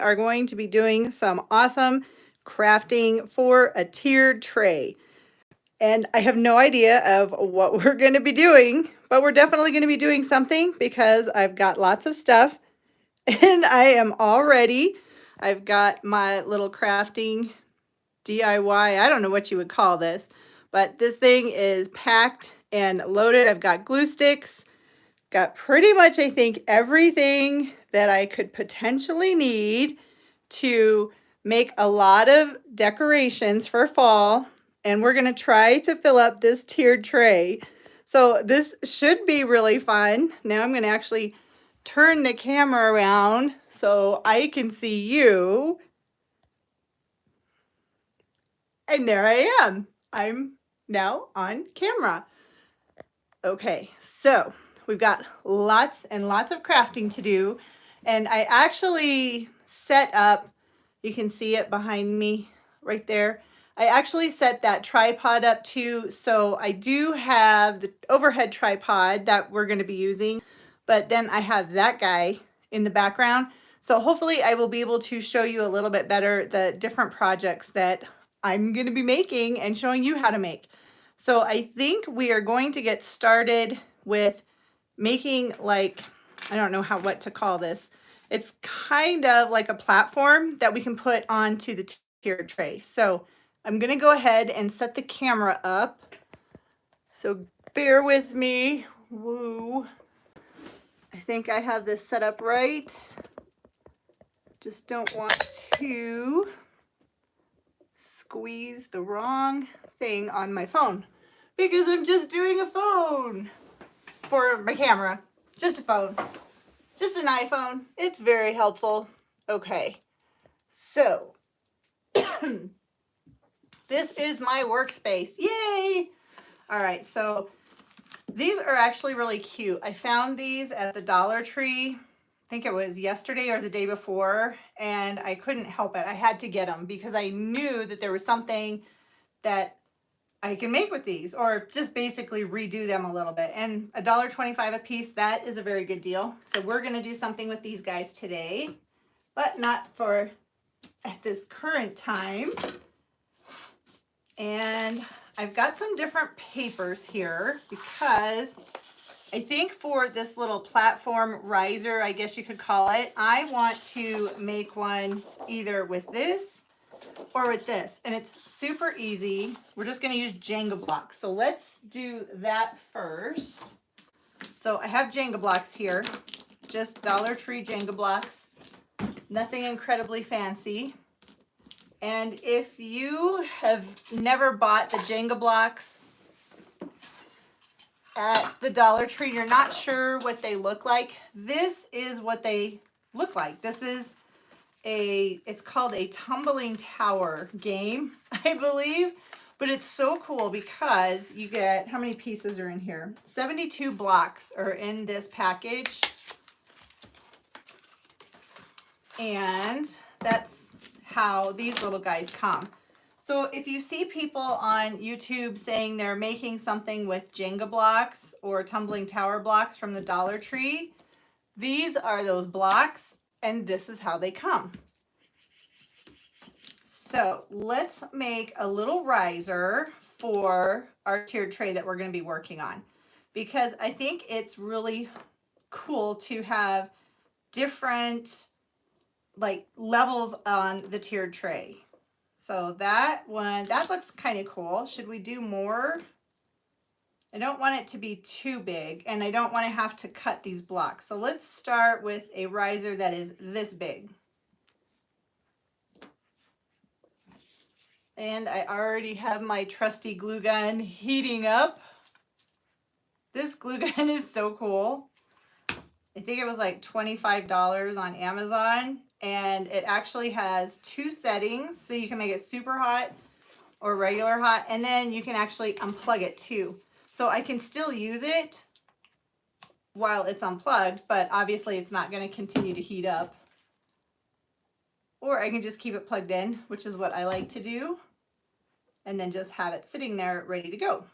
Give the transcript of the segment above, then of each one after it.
are going to be doing some awesome crafting for a tiered tray. And I have no idea of what we're going to be doing, but we're definitely going to be doing something because I've got lots of stuff and I am all ready. I've got my little crafting DIY. I don't know what you would call this, but this thing is packed and loaded. I've got glue sticks, got pretty much, I think, everything that I could potentially need to make a lot of decorations for fall. And we're going to try to fill up this tiered tray. So this should be really fun. Now I'm going to actually turn the camera around so I can see you. And there I am. I'm now on camera. Okay, so we've got lots and lots of crafting to do. And I actually set up, you can see it behind me right there. I actually set that tripod up too. So I do have the overhead tripod that we're going to be using, but then I have that guy in the background. So hopefully I will be able to show you a little bit better the different projects that I'm going to be making and showing you how to make. So I think we are going to get started with making, like, I don't know what to call this. It's kind of like a platform that we can put onto the tiered tray. So I'm going to go ahead and set the camera up. So bear with me. Woo. I think I have this set up right. Just don't want to squeeze the wrong thing on my phone because I'm just doing a phone for my camera. Just a phone. Just an iPhone. It's very helpful. Okay. So this is my workspace. Yay! All right, so these are actually really cute. I found these at the Dollar Tree. I think it was yesterday or the day before, and I couldn't help it. I had to get them because I knew that there was something that I can make with these, or just basically redo them a little bit. And $1.25 a piece, that is a very good deal. So we're going to do something with these guys today, but not for at this current time. And I've got some different papers here because I think for this little platform riser, I guess you could call it, I want to make one either with this or with this. And it's super easy. We're just going to use Jenga blocks. So let's do that first. So I have Jenga blocks here, just Dollar Tree Jenga blocks, nothing incredibly fancy. And if you have never bought the Jenga blocks at the Dollar Tree, you're not sure what they look like, this is what they look like. This is it's called a tumbling tower game, I believe, but it's so cool because you get, how many pieces are in here? 72 blocks are in this package. And that's how these little guys come. So if you see people on YouTube saying they're making something with Jenga blocks or tumbling tower blocks from the Dollar Tree, these are those blocks, and this is how they come. So let's make a little riser for our tiered tray that we're going to be working on, because I think it's really cool to have different like levels on the tiered tray. So that one, that looks kind of cool. Should we do more? I don't want it to be too big, and I don't want to have to cut these blocks. So let's start with a riser that is this big. And I already have my trusty glue gun heating up. This glue gun is so cool. I think it was like $25 on Amazon, and it actually has 2 settings, so you can make it super hot or regular hot, and then you can actually unplug it too. So I can still use it while it's unplugged, but obviously it's not going to continue to heat up. Or I can just keep it plugged in, which is what I like to do, and then just have it sitting there ready to go.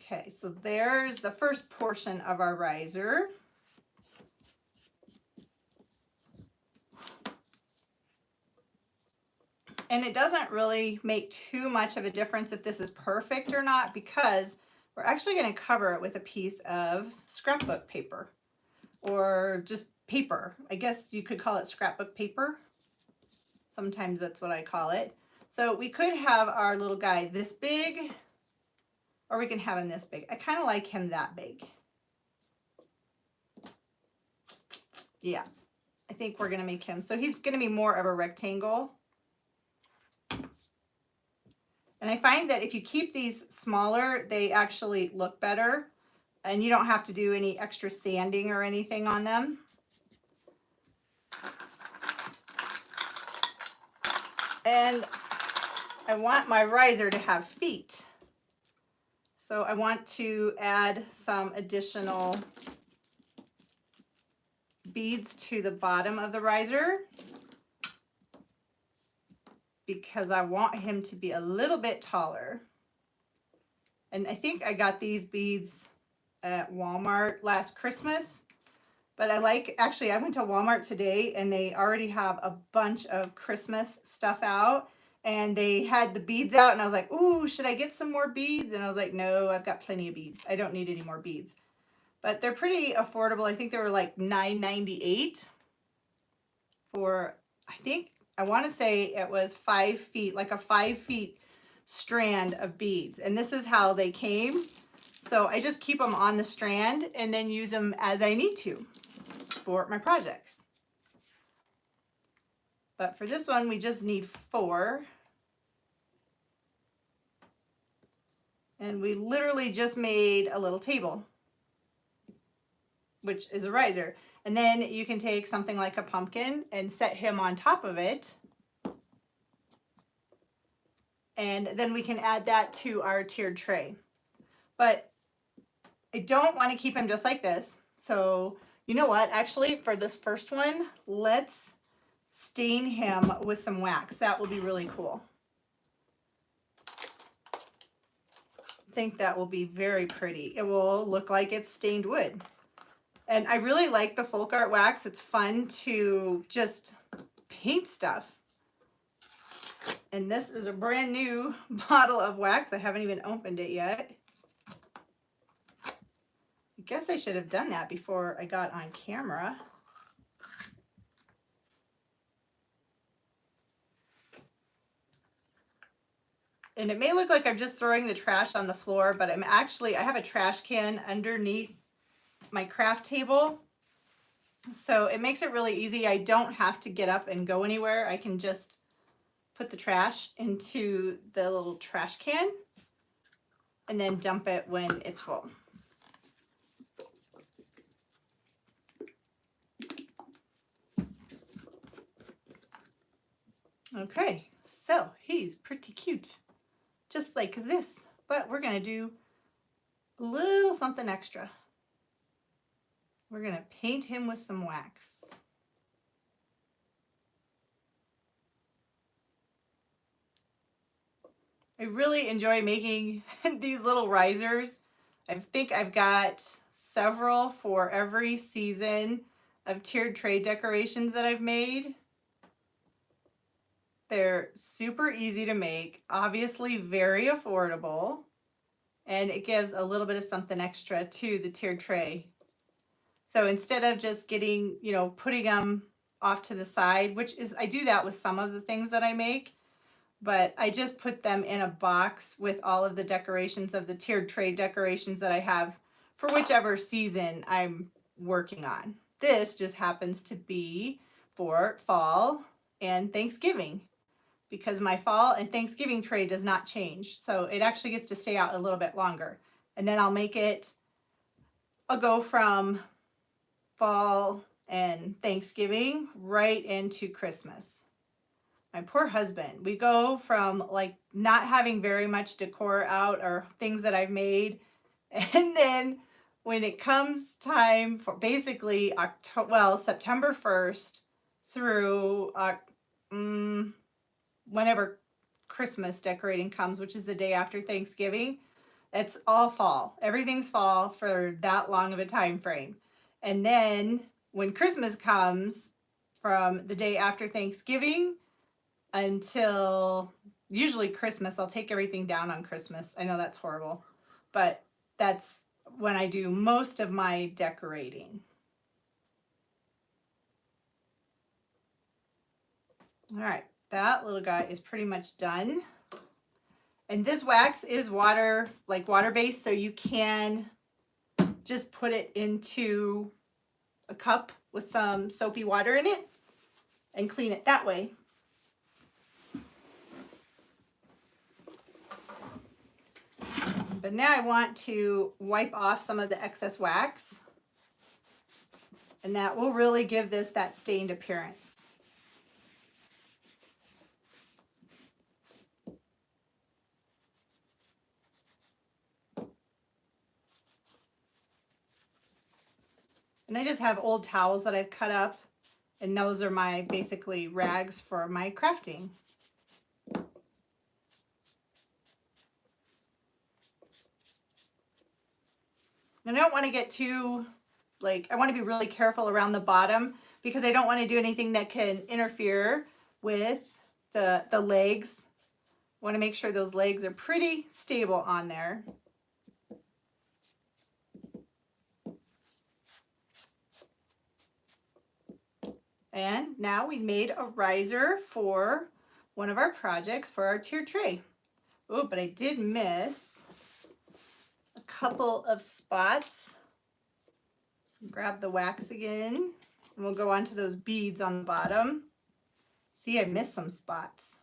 Okay, so there's the first portion of our riser. And it doesn't really make too much of a difference if this is perfect or not, because we're actually going to cover it with a piece of scrapbook paper, or just paper. I guess you could call it scrapbook paper. Sometimes that's what I call it. So we could have our little guy this big, or we can have him this big. I kind of like him that big. Yeah, I think we're going to make him. So he's going to be more of a rectangle. And I find that if you keep these smaller, they actually look better, and you don't have to do any extra sanding or anything on them. And I want my riser to have feet. So I want to add some additional beads to the bottom of the riser, because I want him to be a little bit taller. And I think I got these beads at Walmart last Christmas, but actually I went to Walmart today and they already have a bunch of Christmas stuff out, and they had the beads out, and I was like, ooh, should I get some more beads? And I was like, no, I've got plenty of beads. I don't need any more beads. But they're pretty affordable. I think they were like $9.98 for, I want to say it was 5 feet, like a 5 feet strand of beads. And this is how they came. So I just keep them on the strand and then use them as I need to for my projects. But for this one, we just need 4. And we literally just made a little table, which is a riser. And then you can take something like a pumpkin and set him on top of it. And then we can add that to our tiered tray. But I don't want to keep him just like this. So you know what? Actually, for this first one, let's stain him with some wax. That will be really cool. I think that will be very pretty. It will look like it's stained wood. And I really like the folk art wax. It's fun to just paint stuff. And this is a brand new bottle of wax. I haven't even opened it yet. I guess I should have done that before I got on camera. And it may look like I'm just throwing the trash on the floor, but I have a trash can underneath my craft table. So it makes it really easy. I don't have to get up and go anywhere. I can just put the trash into the little trash can and then dump it when it's full. Okay, so he's pretty cute, just like this, but we're gonna do a little something extra. We're gonna paint him with some wax. I really enjoy making these little risers. I think I've got several for every season of tiered tray decorations that I've made. They're super easy to make, obviously very affordable, and it gives a little bit of something extra to the tiered tray. So instead of just getting, putting them off to the side, I do that with some of the things that I make, but I just put them in a box with all of the decorations of the tiered tray decorations that I have for whichever season I'm working on. This just happens to be for fall and Thanksgiving, because my fall and Thanksgiving tray does not change. So it actually gets to stay out a little bit longer. And then I'll go from fall and Thanksgiving right into Christmas. My poor husband, we go from like not having very much decor out or things that I've made, and then when it comes time for basically September 1st through whenever Christmas decorating comes, which is the day after Thanksgiving, it's all fall. Everything's fall for that long of a time frame. And then when Christmas comes, from the day after Thanksgiving until usually Christmas. I'll take everything down on Christmas. I know that's horrible, but that's when I do most of my decorating. All right, that little guy is pretty much done. And this wax is water, like water-based, so you can just put it into a cup with some soapy water in it and clean it that way. But now I want to wipe off some of the excess wax, and that will really give this that stained appearance. And I just have old towels that I've cut up, and those are my basically rags for my crafting. And I don't want to get too, I want to be really careful around the bottom because I don't want to do anything that can interfere with the legs. I want to make sure those legs are pretty stable on there. And now we made a riser for one of our projects for our tier tray. Oh, but I did miss a couple of spots. So grab the wax again, and we'll go on to those beads on the bottom. See, I missed some spots.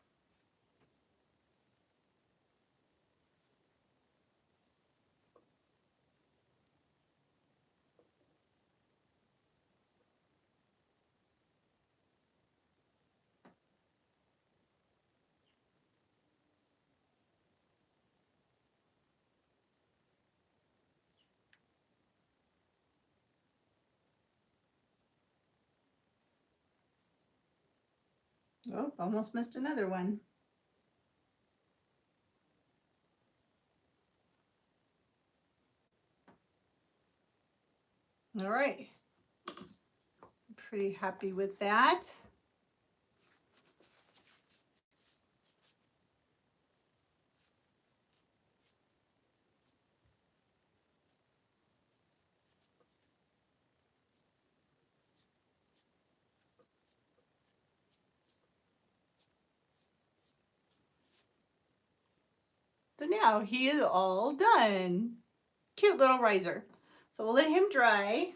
Oh, almost missed another one. All right, I'm pretty happy with that. So now he is all done. Cute little riser. So we'll let him dry.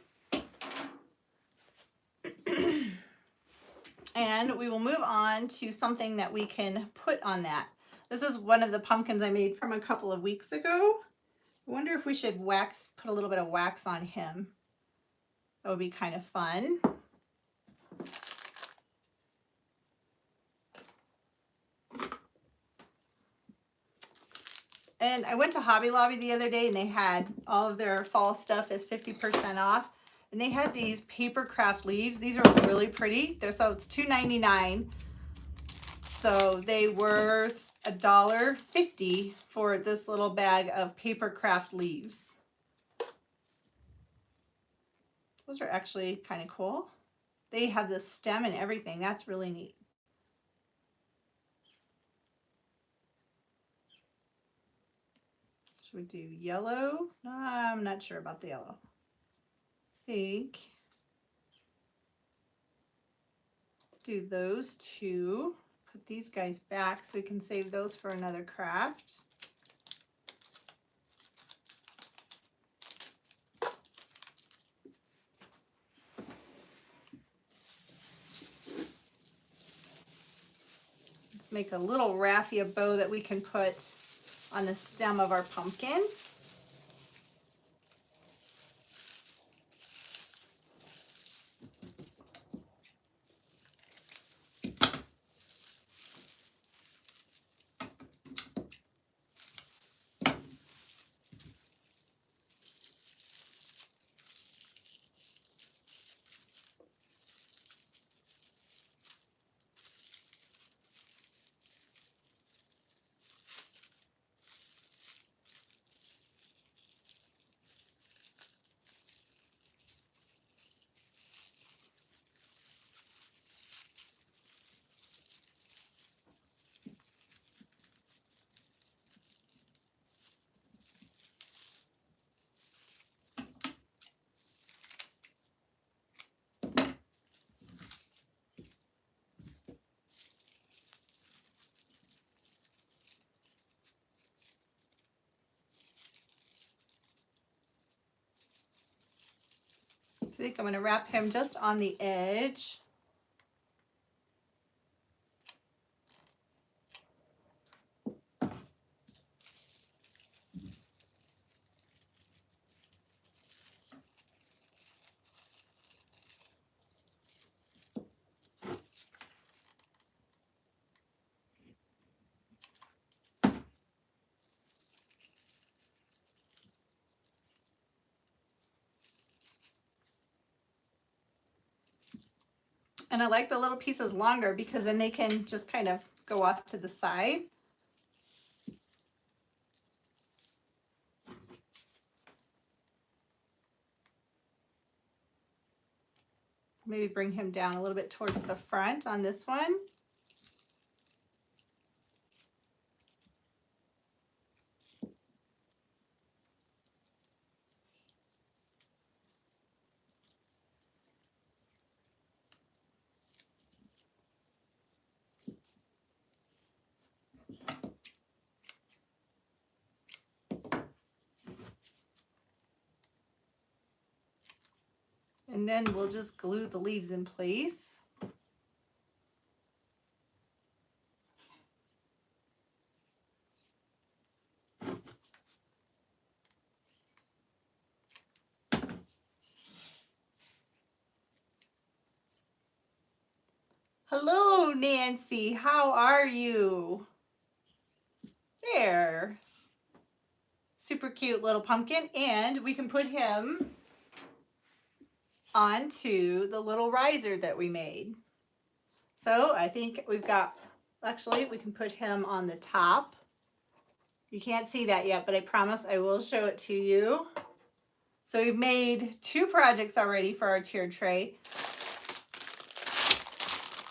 And we will move on to something that we can put on that. This is one of the pumpkins I made from a couple of weeks ago. I wonder if we should put a little bit of wax on him. That would be kind of fun. And I went to Hobby Lobby the other day and they had all of their fall stuff as 50% off. And they had these paper craft leaves. These are really pretty. So it's $2.99. So they were $1.50 for this little bag of paper craft leaves. Those are actually kind of cool. They have the stem and everything. That's really neat. Should we do yellow? No, I'm not sure about the yellow. I think do those two. Put these guys back so we can save those for another craft. Let's make a little raffia bow that we can put on the stem of our pumpkin. think I'm going to wrap him just on the edge. And I like the little pieces longer because then they can just kind of go off to the side. Maybe bring him down a little bit towards the front on this one. And then we'll just glue the leaves in place. Hello, Nancy. How are you? There. Super cute little pumpkin. And we can put him onto the little riser that we made. So I think we've got, actually we can put him on the top. You can't see that yet, but I promise I will show it to you. So we've made 2 projects already for our tiered tray.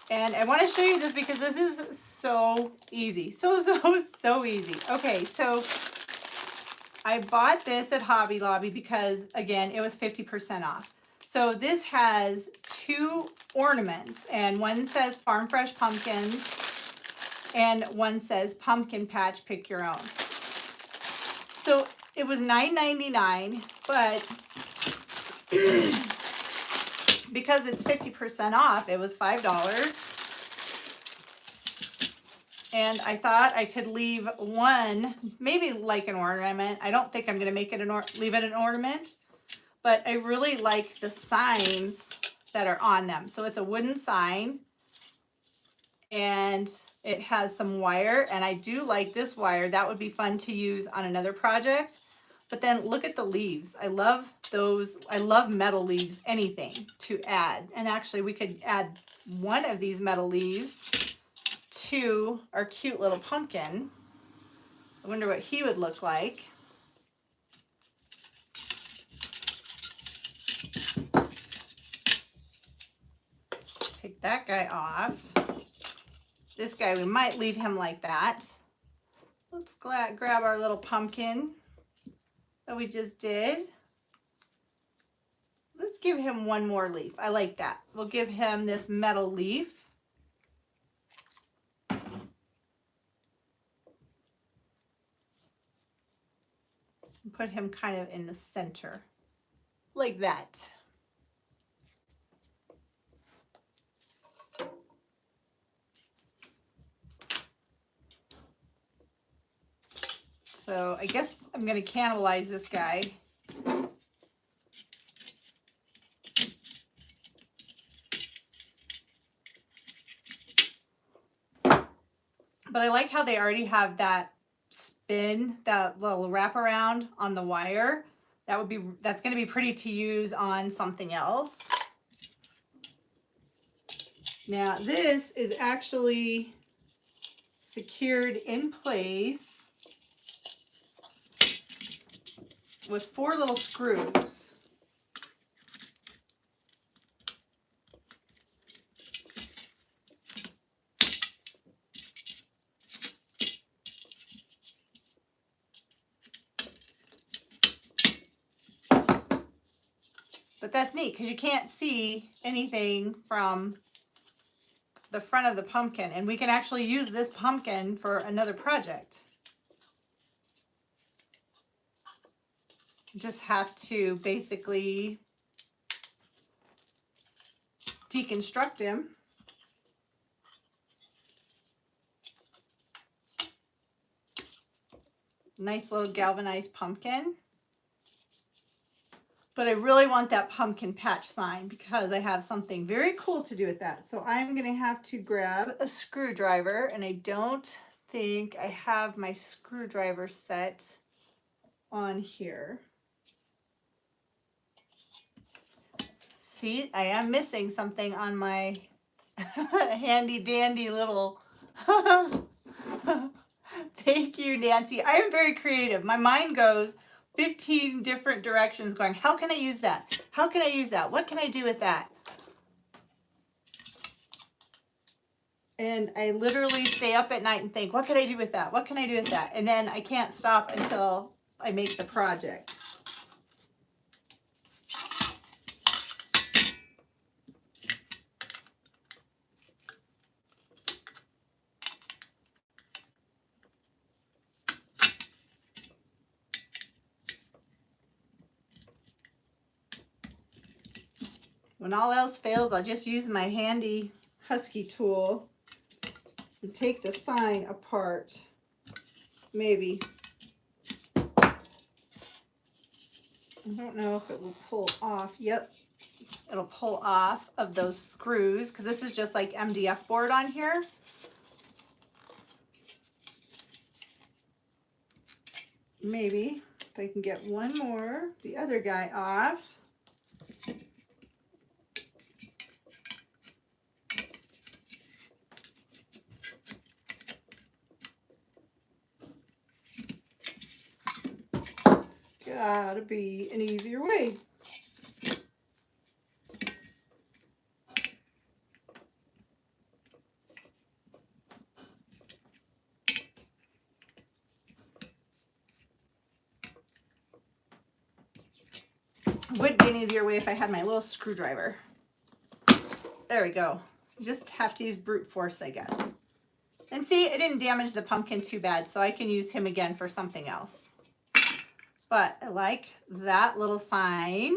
And I want to show you this because this is so easy. So easy. Okay, so I bought this at Hobby Lobby because, again, it was 50% off. So this has 2 ornaments, and one says Farm Fresh Pumpkins, and one says Pumpkin Patch Pick Your Own. So it was $9.99, but because it's 50% off, it was $5. And I thought I could leave one, maybe like an ornament. I don't think I'm going to make it leave it an ornament, but I really like the signs that are on them. So it's a wooden sign, and it has some wire, and I do like this wire. That would be fun to use on another project. But then look at the leaves. I love those. I love metal leaves, anything to add. And actually we could add one of these metal leaves to our cute little pumpkin. I wonder what he would look like. Take that guy off. This guy, we might leave him like that. Let's grab our little pumpkin that we just did. Let's give him one more leaf. I like that. We'll give him this metal leaf. And put him kind of in the center, like that. So I guess I'm going to cannibalize this guy. But I like how they already have that spin, that little wraparound on the wire. That's going to be pretty to use on something else. Now this is actually secured in place with 4 little screws. But that's neat because you can't see anything from the front of the pumpkin, and we can actually use this pumpkin for another project. Just have to basically deconstruct him. Nice little galvanized pumpkin. But I really want that pumpkin patch sign because I have something very cool to do with that. So I'm going to have to grab a screwdriver, and I don't think I have my screwdriver set on here. See, I am missing something on my handy dandy little Thank you, Nancy. I am very creative. My mind goes 15 different directions going, how can I use that? How can I use that? What can I do with that? And I literally stay up at night and think, what can I do with that? What can I do with that? And then I can't stop until I make the project. When all else fails, I'll just use my handy husky tool and take the sign apart. Maybe. I don't know if it will pull off. Yep, it'll pull off of those screws because this is just like MDF board on here. Maybe if I can get one more, the other guy off. Gotta be an easier way. Would be an easier way if I had my little screwdriver. There we go. You just have to use brute force, I guess. And see, it didn't damage the pumpkin too bad, so I can use him again for something else. But I like that little sign.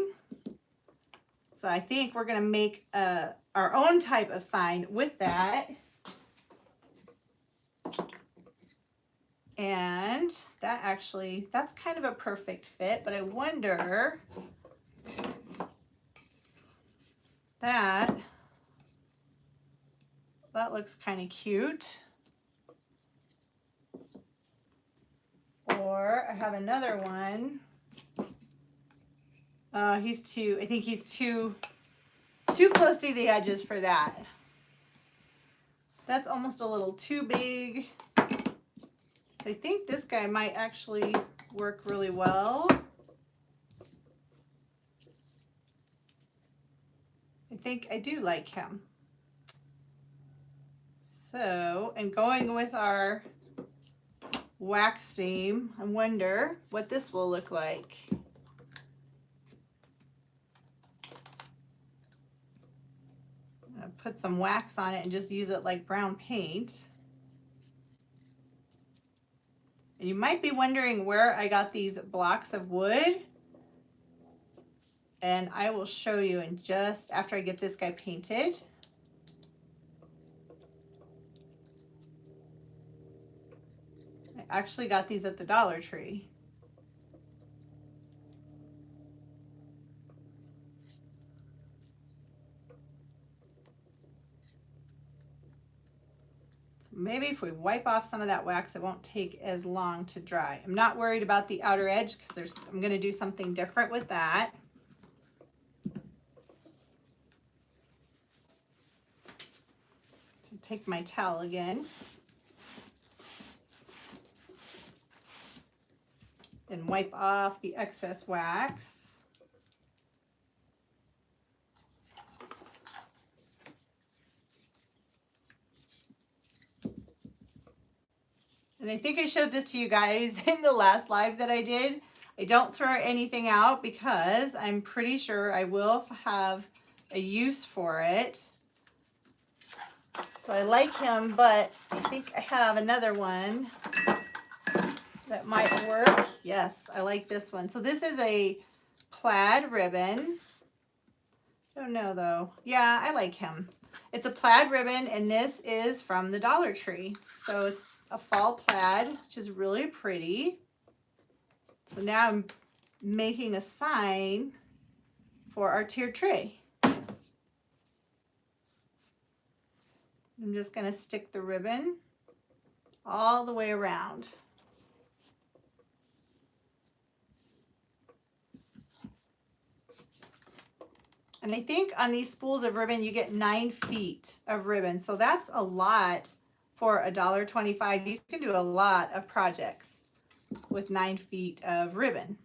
So I think we're going to make our own type of sign with that. And that actually, that's kind of a perfect fit, but I wonder that looks kind of cute. Or I have another one. I think he's too close to the edges for that. That's almost a little too big. I think this guy might actually work really well. I think I do like him. So, and going with our wax theme, I wonder what this will look like. I'm gonna put some wax on it and just use it like brown paint. And you might be wondering where I got these blocks of wood. And I will show you in just after I get this guy painted. I actually got these at the Dollar Tree. So maybe if we wipe off some of that wax, it won't take as long to dry. I'm not worried about the outer edge because I'm going to do something different with that. So take my towel again. And wipe off the excess wax. And I think I showed this to you guys in the last live that I did. I don't throw anything out because I'm pretty sure I will have a use for it. So I like him, but I think I have another one that might work. Yes, I like this one. So this is a plaid ribbon. Don't know though. Yeah, I like him. It's a plaid ribbon, and this is from the Dollar Tree. So it's a fall plaid, which is really pretty. So now I'm making a sign for our tiered tray. I'm just going to stick the ribbon all the way around. And I think on these spools of ribbon, you get 9 feet of ribbon. So that's a lot for $1.25. You can do a lot of projects with 9 feet of ribbon.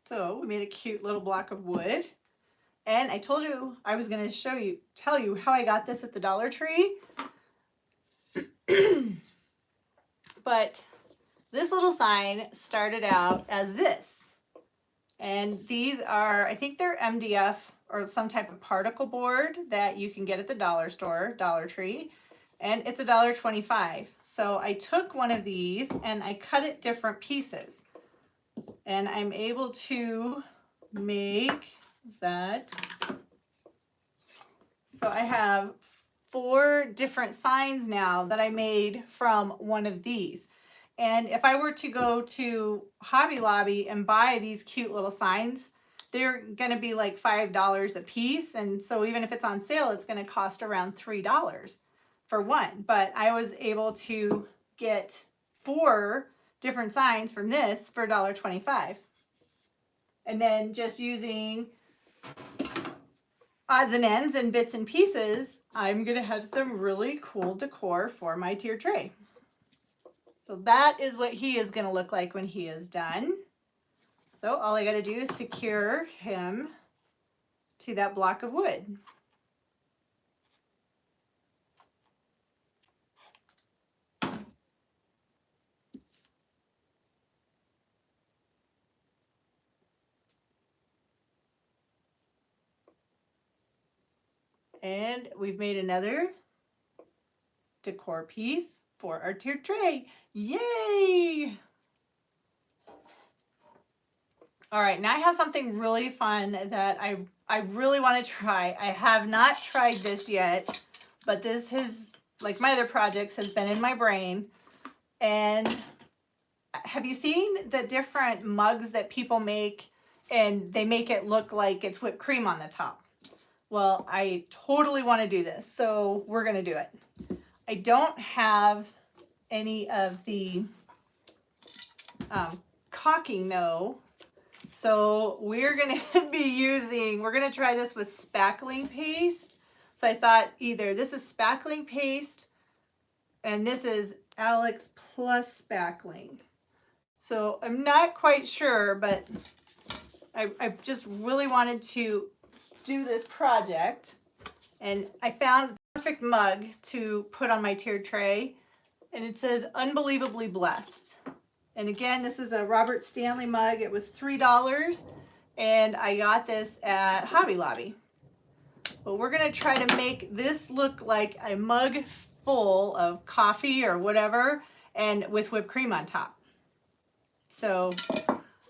So we made a cute little block of wood. And I told you I was going to tell you how I got this at the Dollar Tree. But this little sign started out as this. And these are, I think they're MDF or some type of particle board that you can get at the dollar store, Dollar Tree. And it's $1.25. So I took one of these and I cut it different pieces. And I'm able to make that. So I have 4 different signs now that I made from one of these. And if I were to go to Hobby Lobby and buy these cute little signs, they're going to be like $5 a piece. And so even if it's on sale, it's going to cost around $3 for one. But I was able to get 4 different signs from this for $1.25. And then just using odds and ends and bits and pieces, I'm going to have some really cool decor for my tier tray. So that is what he is going to look like when he is done. So all I got to do is secure him to that block of wood. And we've made another decor piece for our tiered tray. Yay! All right, now I have something really fun that I really want to try. I have not tried this yet, but this has, like my other projects, has been in my brain. And have you seen the different mugs that people make and they make it look like it's whipped cream on the top? Well, I totally want to do this, so we're going to do it. I don't have any of the caulking though, so we're going to try this with spackling paste. So I thought either this is spackling paste and this is Alex Plus spackling. So I'm not quite sure, but I just really wanted to do this project, and I found the perfect mug to put on my tiered tray, and it says unbelievably blessed. And again, this is a Robert Stanley mug. It was $3 and I got this at Hobby Lobby. But we're going to try to make this look like a mug full of coffee or whatever, and with whipped cream on top. So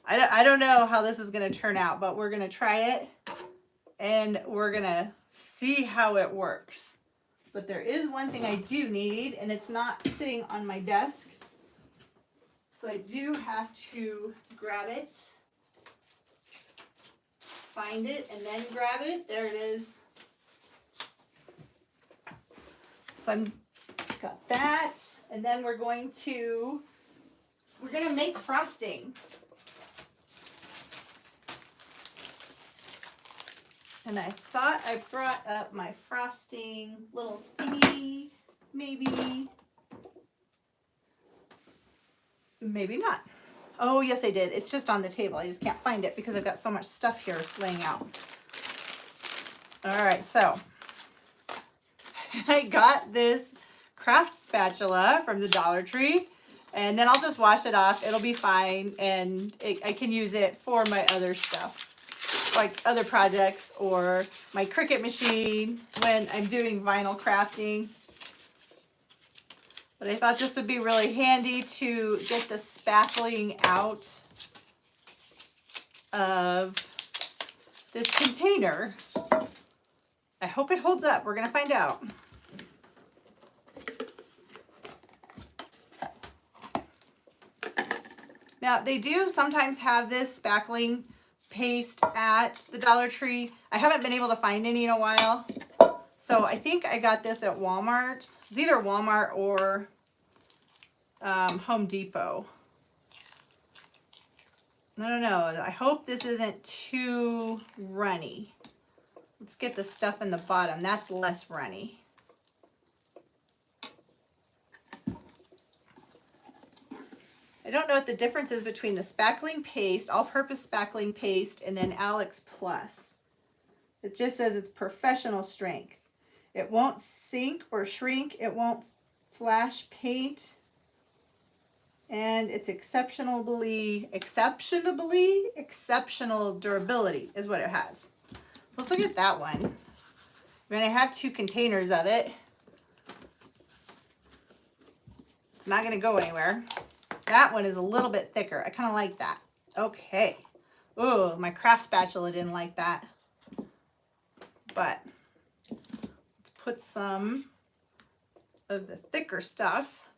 I don't know how this is going to turn out, but we're going to try it. And we're gonna see how it works. But there is one thing I do need, and it's not sitting on my desk. So I do have to grab it, find it, and then grab it. There it is. So I'm got that, and then we're gonna make frosting. And I thought I brought up my frosting little thingy, maybe not. Oh, yes, I did. It's just on the table. I just can't find it because I've got so much stuff here laying out. All right, so I got this craft spatula from the Dollar Tree, and then I'll just wash it off. It'll be fine, and I can use it for my other stuff, like other projects or my Cricut machine when I'm doing vinyl crafting. But I thought this would be really handy to get the spackling out of this container. I hope it holds up. We're going to find out. Now, they do sometimes have this spackling paste at the Dollar Tree. I haven't been able to find any in a while. So I think I got this at Walmart. It was either Walmart or Home Depot. I don't know. I hope this isn't too runny. Let's get the stuff in the bottom. That's less runny. I don't know what the difference is between the spackling paste, all-purpose spackling paste, and then Alex Plus. It just says it's professional strength. It won't sink or shrink. It won't flash paint. And it's exceptional durability is what it has. So let's look at that one. I mean, I have 2 containers of it. It's not going to go anywhere. That one is a little bit thicker. I kind of like that. Okay. Oh, my craft spatula didn't like that. But let's put some of the thicker stuff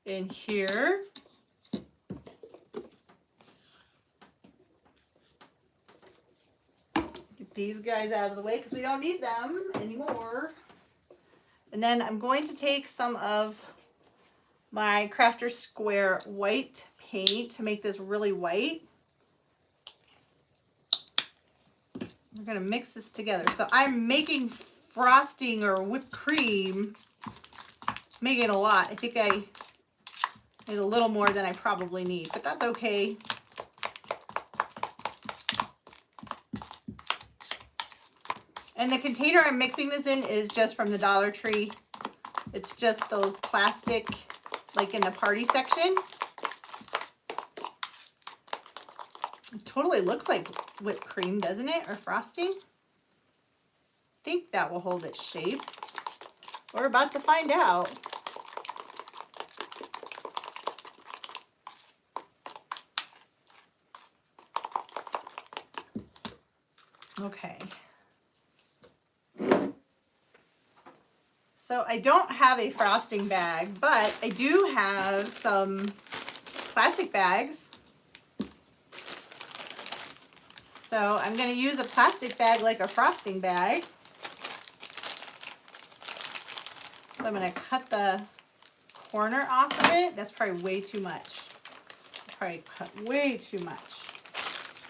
in here. Get these guys out of the way because we don't need them anymore. And then I'm going to take some of my Crafter Square white paint to make this really white. We're going to mix this together. So I'm making frosting or whipped cream, making a lot. I think I made a little more than I probably need, but that's okay. And the container I'm mixing this in is just from the Dollar Tree. It's just those plastic, like in the party section. It totally looks like whipped cream, doesn't it? Or frosting. I think that will hold its shape. We're about to find out. Okay. So I don't have a frosting bag, but I do have some plastic bags. So I'm going to use a plastic bag like a frosting bag. So I'm going to cut the corner off of it. That's probably way too much. Probably cut way too much.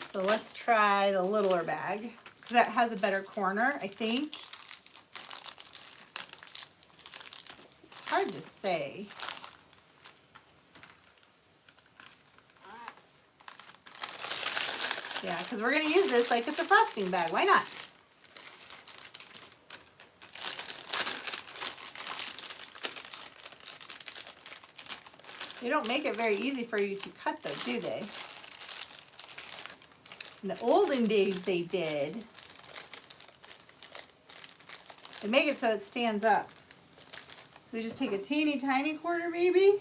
So let's try the littler bag because that has a better corner, I think. It's hard to say. Yeah, because we're going to use this like it's a frosting bag. Why not? They don't make it very easy for you to cut though, do they? In the olden days they did. They make it so it stands up. So we just take a teeny tiny quarter maybe.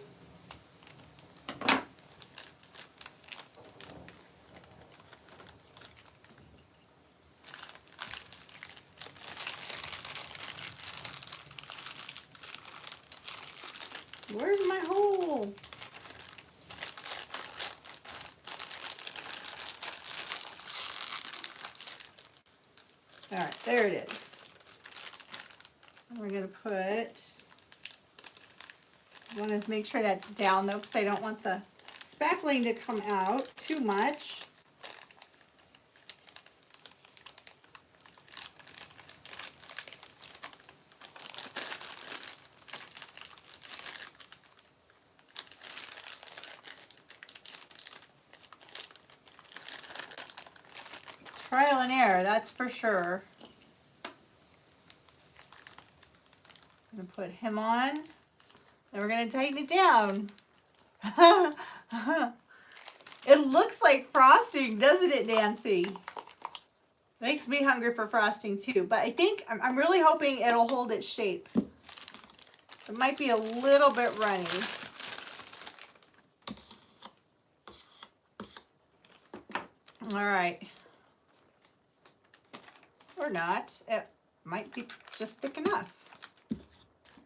Where's my hole? All right, there it is. And we're going to put I want to make sure that's down though, because I don't want the spackling to come out too much. Trial and error, that's for sure. I'm going to put him on, and we're going to tighten it down. It looks like frosting, doesn't it, Nancy? Makes me hungry for frosting too, but I think I'm really hoping it'll hold its shape. It might be a little bit runny. All right. Or not. It might be just thick enough.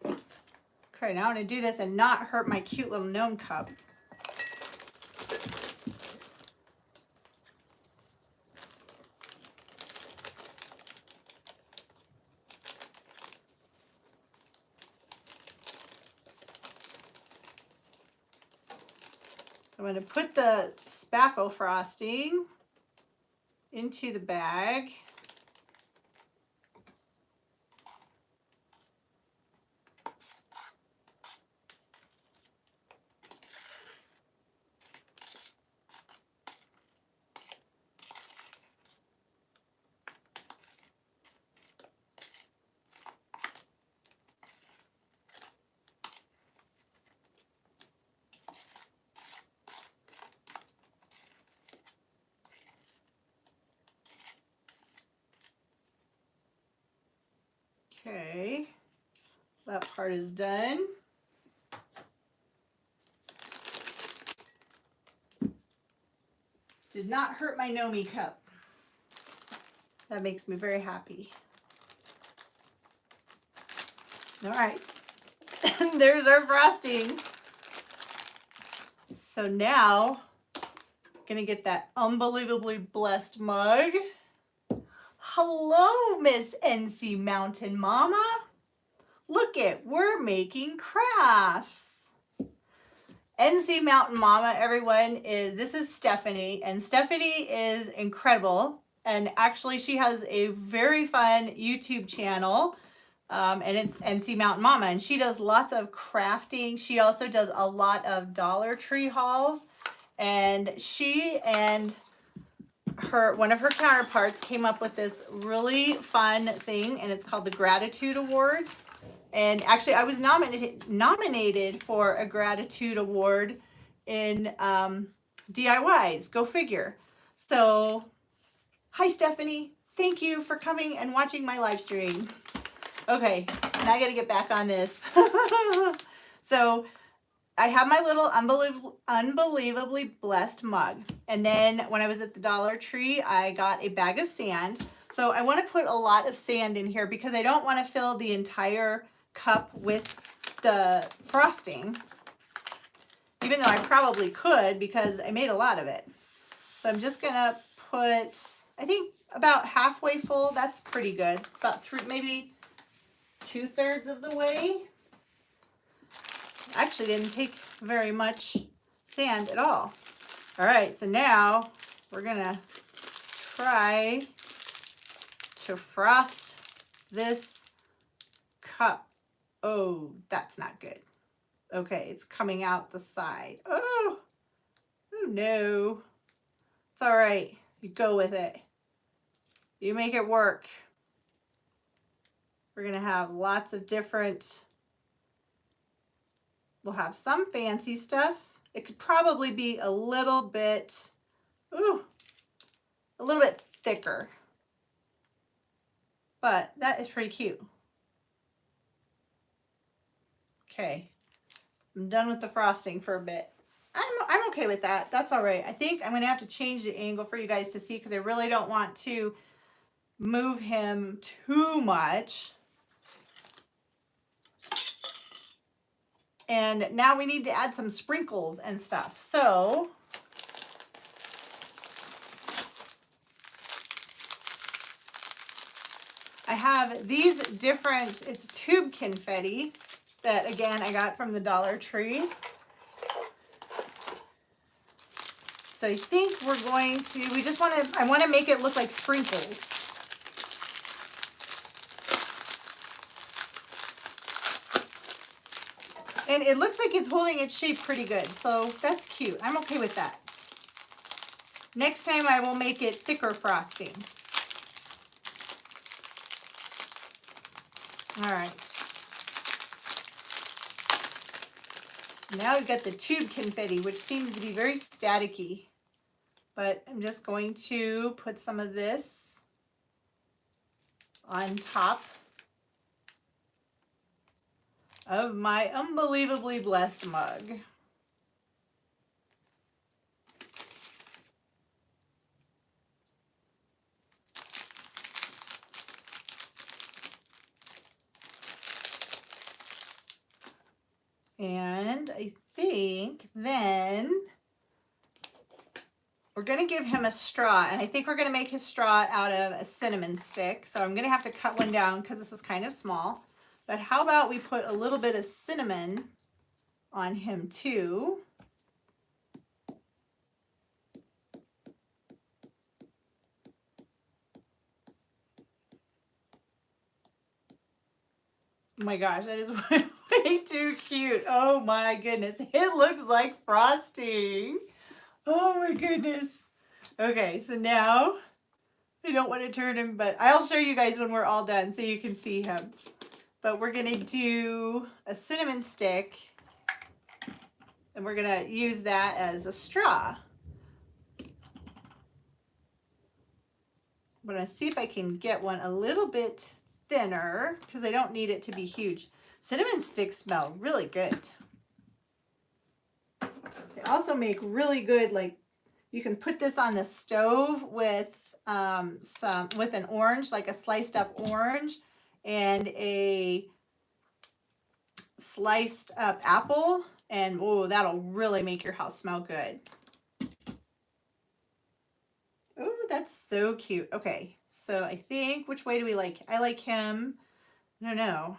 Okay, now I'm going to do this and not hurt my cute little gnome cup. So I'm going to put the spackle frosting into the bag. Okay, that part is done. Did not hurt my Nomi cup. That makes me very happy. All right, there's our frosting. So now, I'm gonna get that unbelievably blessed mug. Hello, Miss NC Mountain Mama. Look it, we're making crafts. NC Mountain Mama, everyone, this is Stephanie, and Stephanie is incredible. And actually, she has a very fun YouTube channel, and it's NC Mountain Mama, and she does lots of crafting. She also does a lot of Dollar Tree hauls, and she and one of her counterparts came up with this really fun thing, and it's called the Gratitude Awards. And actually, I was nominated for a gratitude award in DIYs. Go figure. So, hi Stephanie. Thank you for coming and watching my live stream. Okay, so now I got to get back on this. So, I have my little unbelievably blessed mug. And then when I was at the Dollar Tree, I got a bag of sand. So I want to put a lot of sand in here because I don't want to fill the entire cup with the frosting, even though I probably could because I made a lot of it. So I'm just going to put, I think about halfway full. That's pretty good. About maybe 2/3 of the way. Actually didn't take very much sand at all. All right, so now we're gonna try to frost this cup. Oh, that's not good. Okay, it's coming out the side. Oh no. It's all right, you go with it. You make it work. We're gonna have lots of different, we'll have some fancy stuff. It could probably be a little bit thicker. But that is pretty cute. Okay, I'm done with the frosting for a bit. I'm okay with that. That's all right. I think I'm gonna have to change the angle for you guys to see because I really don't want to move him too much. And now we need to add some sprinkles and stuff. So I have these different, it's tube confetti. that, again, I got from the Dollar Tree. So I think we're going to, I want to make it look like sprinkles. And it looks like it's holding its shape pretty good, so that's cute. I'm okay with that. Next time I will make it thicker frosting. All right. So now we've got the tube confetti, which seems to be very staticky. But I'm just going to put some of this on top of my unbelievably blessed mug. And I think then we're going to give him a straw, and I think we're going to make his straw out of a cinnamon stick. So I'm going to have to cut one down because this is kind of small. But how about we put a little bit of cinnamon on him too? Oh my gosh, that is way too cute. Oh my goodness, it looks like frosting. Oh my goodness. Okay, so now I don't want to turn him, but I'll show you guys when we're all done so you can see him. But we're going to do a cinnamon stick, and we're going to use that as a straw. I'm going to see if I can get one a little bit thinner because I don't need it to be huge. Cinnamon sticks smell really good. They also make really good, like, you can put this on the stove with an orange, like a sliced up orange, and a sliced up apple, and oh, that'll really make your house smell good. Oh, that's so cute. Okay, so I think, which way do we like? I like him, I don't know.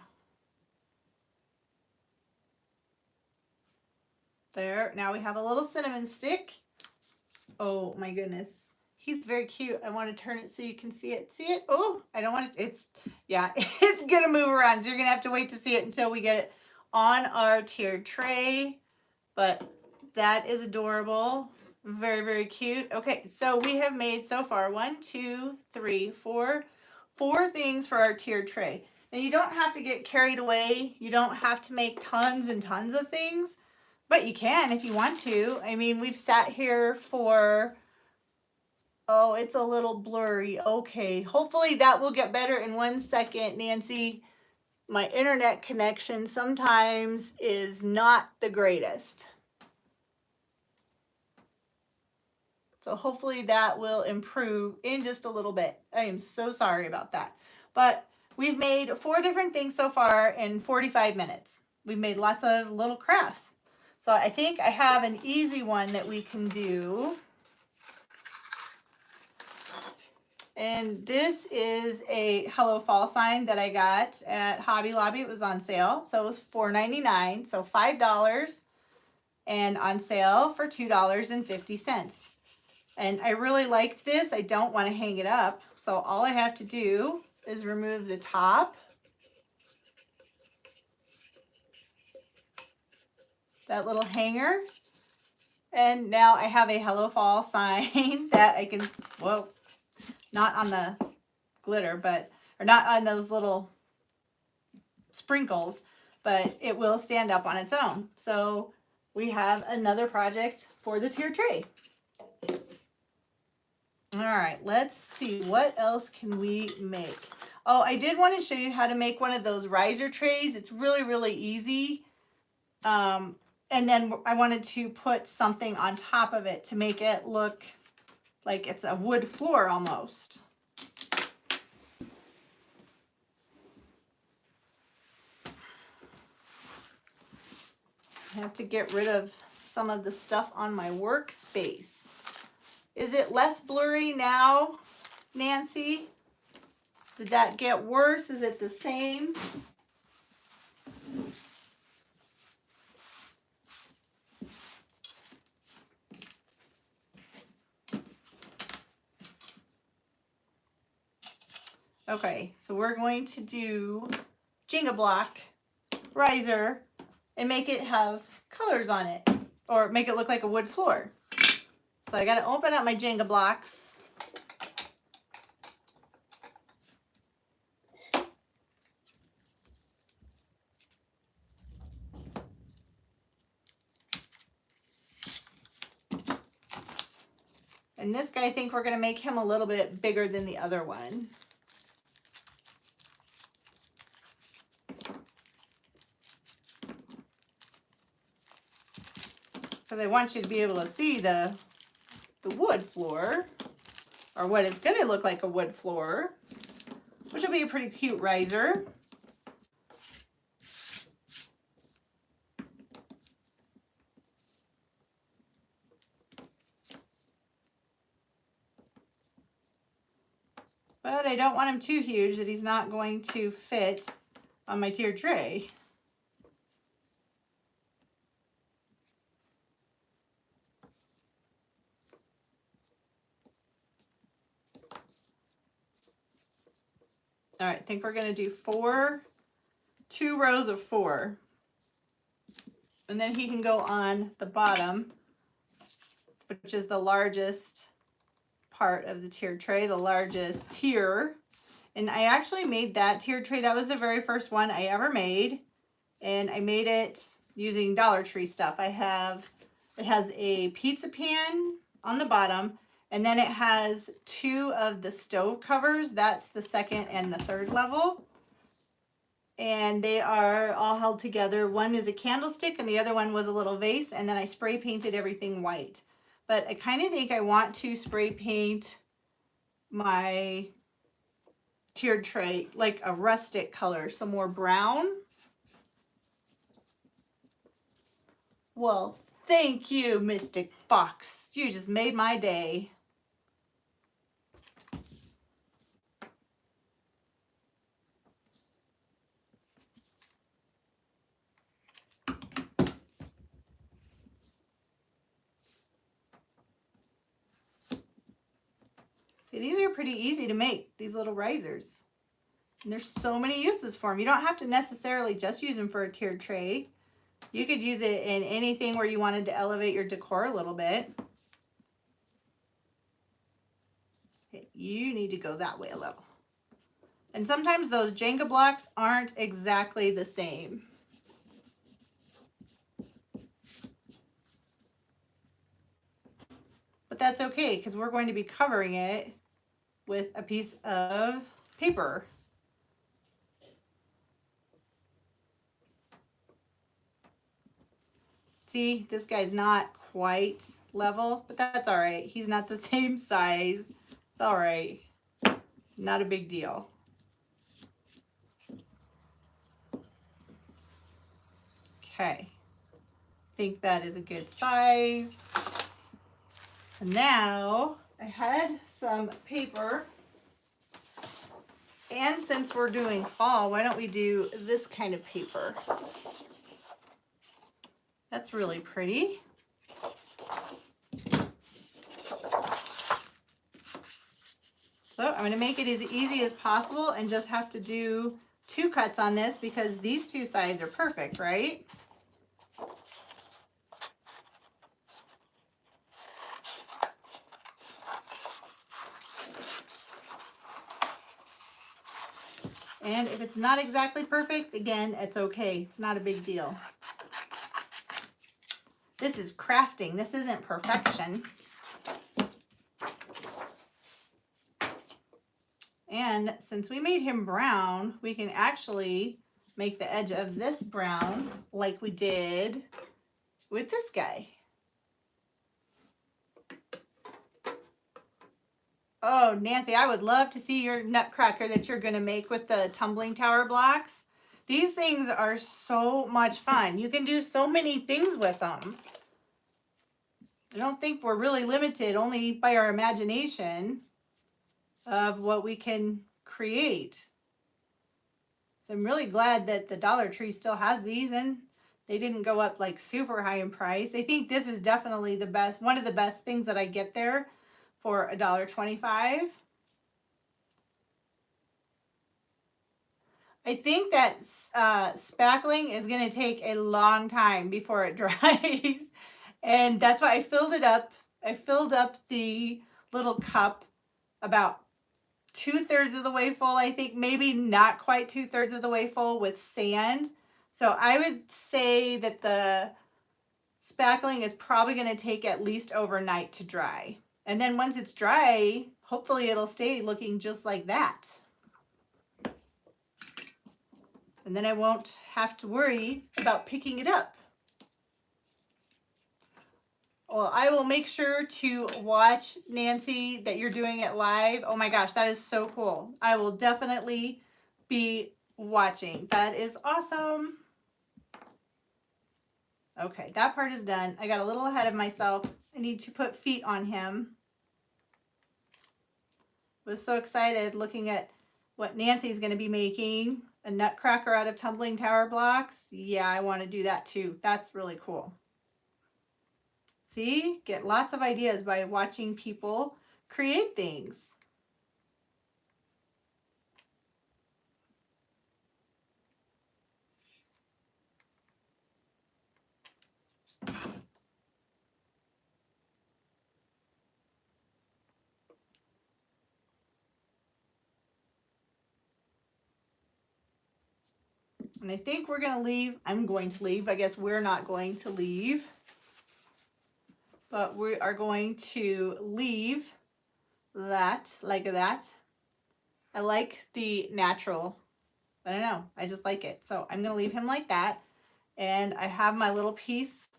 There, now we have a little cinnamon stick. Oh my goodness. He's very cute. I want to turn it so you can see it. See it? Oh, I don't want it. Yeah, it's going to move around. So you're going to have to wait to see it until we get it on our tiered tray. But that is adorable. Very, very cute. Okay, so we have made so far 1, 2, 3, 4 things for our tiered tray. And you don't have to get carried away. You don't have to make tons and tons of things. But you can if you want to. I mean, we've sat here for... Oh, it's a little blurry. Okay, hopefully that will get better in 1 second, Nancy. My internet connection sometimes is not the greatest. So hopefully that will improve in just a little bit. I am so sorry about that. But we've made 4 different things so far in 45 minutes. We've made lots of little crafts. So I think I have an easy one that we can do. And this is a Hello Fall sign that I got at Hobby Lobby. It was on sale, so it was $4.99, so $5, and on sale for $2.50. And I really liked this. I don't want to hang it up, so all I have to do is remove the top. That little hanger. And now I have a Hello Fall sign that I can, whoa. Not on the glitter, but, or not on those little sprinkles, but it will stand up on its own. So we have another project for the tier tray. All right, let's see, what else can we make? Oh, I did want to show you how to make one of those riser trays. It's really, really easy. And then I wanted to put something on top of it to make it look like it's a wood floor almost. I have to get rid of some of the stuff on my workspace. Is it less blurry now, Nancy? Did that get worse? Is it the same? Okay, so we're going to do Jenga block riser and make it have colors on it, or make it look like a wood floor. So I got to open up my Jenga blocks. And this guy, I think we're going to make him a little bit bigger than the other one. Because I want you to be able to see the wood floor, or what it's going to look like a wood floor, which will be a pretty cute riser. But I don't want him too huge that he's not going to fit on my tiered tray. All right, I think we're going to do 2 rows of 4. And then he can go on the bottom, which is the largest part of the tiered tray, the largest tier. And I actually made that tiered tray. That was the very first one I ever made. And I made it using Dollar Tree stuff. It has a pizza pan on the bottom, and then it has 2 of the stove covers. That's the second and the third level. And they are all held together. One is a candlestick and the other one was a little vase, and then I spray painted everything white. But I kind of think I want to spray paint my tiered tray like a rustic color, some more brown. Well, thank you, Mystic Fox. You just made my day. See, these are pretty easy to make, these little risers. And there's so many uses for them. You don't have to necessarily just use them for a tiered tray. You could use it in anything where you wanted to elevate your decor a little bit. Okay, you need to go that way a little. And sometimes those Jenga blocks aren't exactly the same. But that's okay, because we're going to be covering it with a piece of paper. See, this guy's not quite level, but that's all right. He's not the same size. It's all right. Not a big deal. Okay. I think that is a good size. So now I had some paper, and since we're doing fall, why don't we do this kind of paper? That's really pretty. So I'm going to make it as easy as possible and just have to do 2 cuts on this because these 2 sides are perfect, right? And if it's not exactly perfect, again, it's okay. It's not a big deal. This is crafting. This isn't perfection. And since we made him brown, we can actually make the edge of this brown like we did with this guy. Oh, Nancy, I would love to see your nutcracker that you're going to make with the tumbling tower blocks. These things are so much fun. You can do so many things with them. I don't think we're really limited only by our imagination of what we can create. So I'm really glad that the Dollar Tree still has these and they didn't go up like super high in price. I think this is definitely the best, one of the best things that I get there for $1.25. I think that spackling is going to take a long time before it dries. And that's why I filled it up. I filled up the little cup about 2/3 of the way full, I think, maybe not quite 2/3 of the way full with sand. So I would say that the spackling is probably going to take at least overnight to dry. And then once it's dry, hopefully it'll stay looking just like that. And then I won't have to worry about picking it up. Well, I will make sure to watch, Nancy, that you're doing it live. Oh my gosh, that is so cool. I will definitely be watching. That is awesome. Okay, that part is done. I got a little ahead of myself. I need to put feet on him. I was so excited looking at what Nancy's going to be making. A nutcracker out of tumbling tower blocks. Yeah, I want to do that too. That's really cool. See, get lots of ideas by watching people create things. And I think we're going to leave. I'm going to leave. I guess we're not going to leave. But we are going to leave that like that. I like the natural. I don't know. I just like it. So I'm going to leave him like that. And I have my little piece,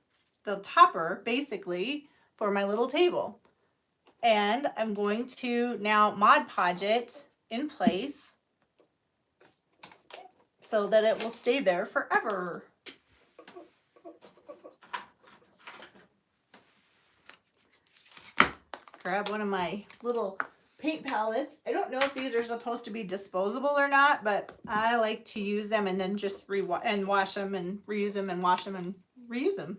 the topper, basically, for my little table. And I'm going to now Mod Podge it in place so that it will stay there forever. Grab one of my little paint palettes. I don't know if these are supposed to be disposable or not, but I like to use them and then just wash them and reuse them and wash them and reuse them.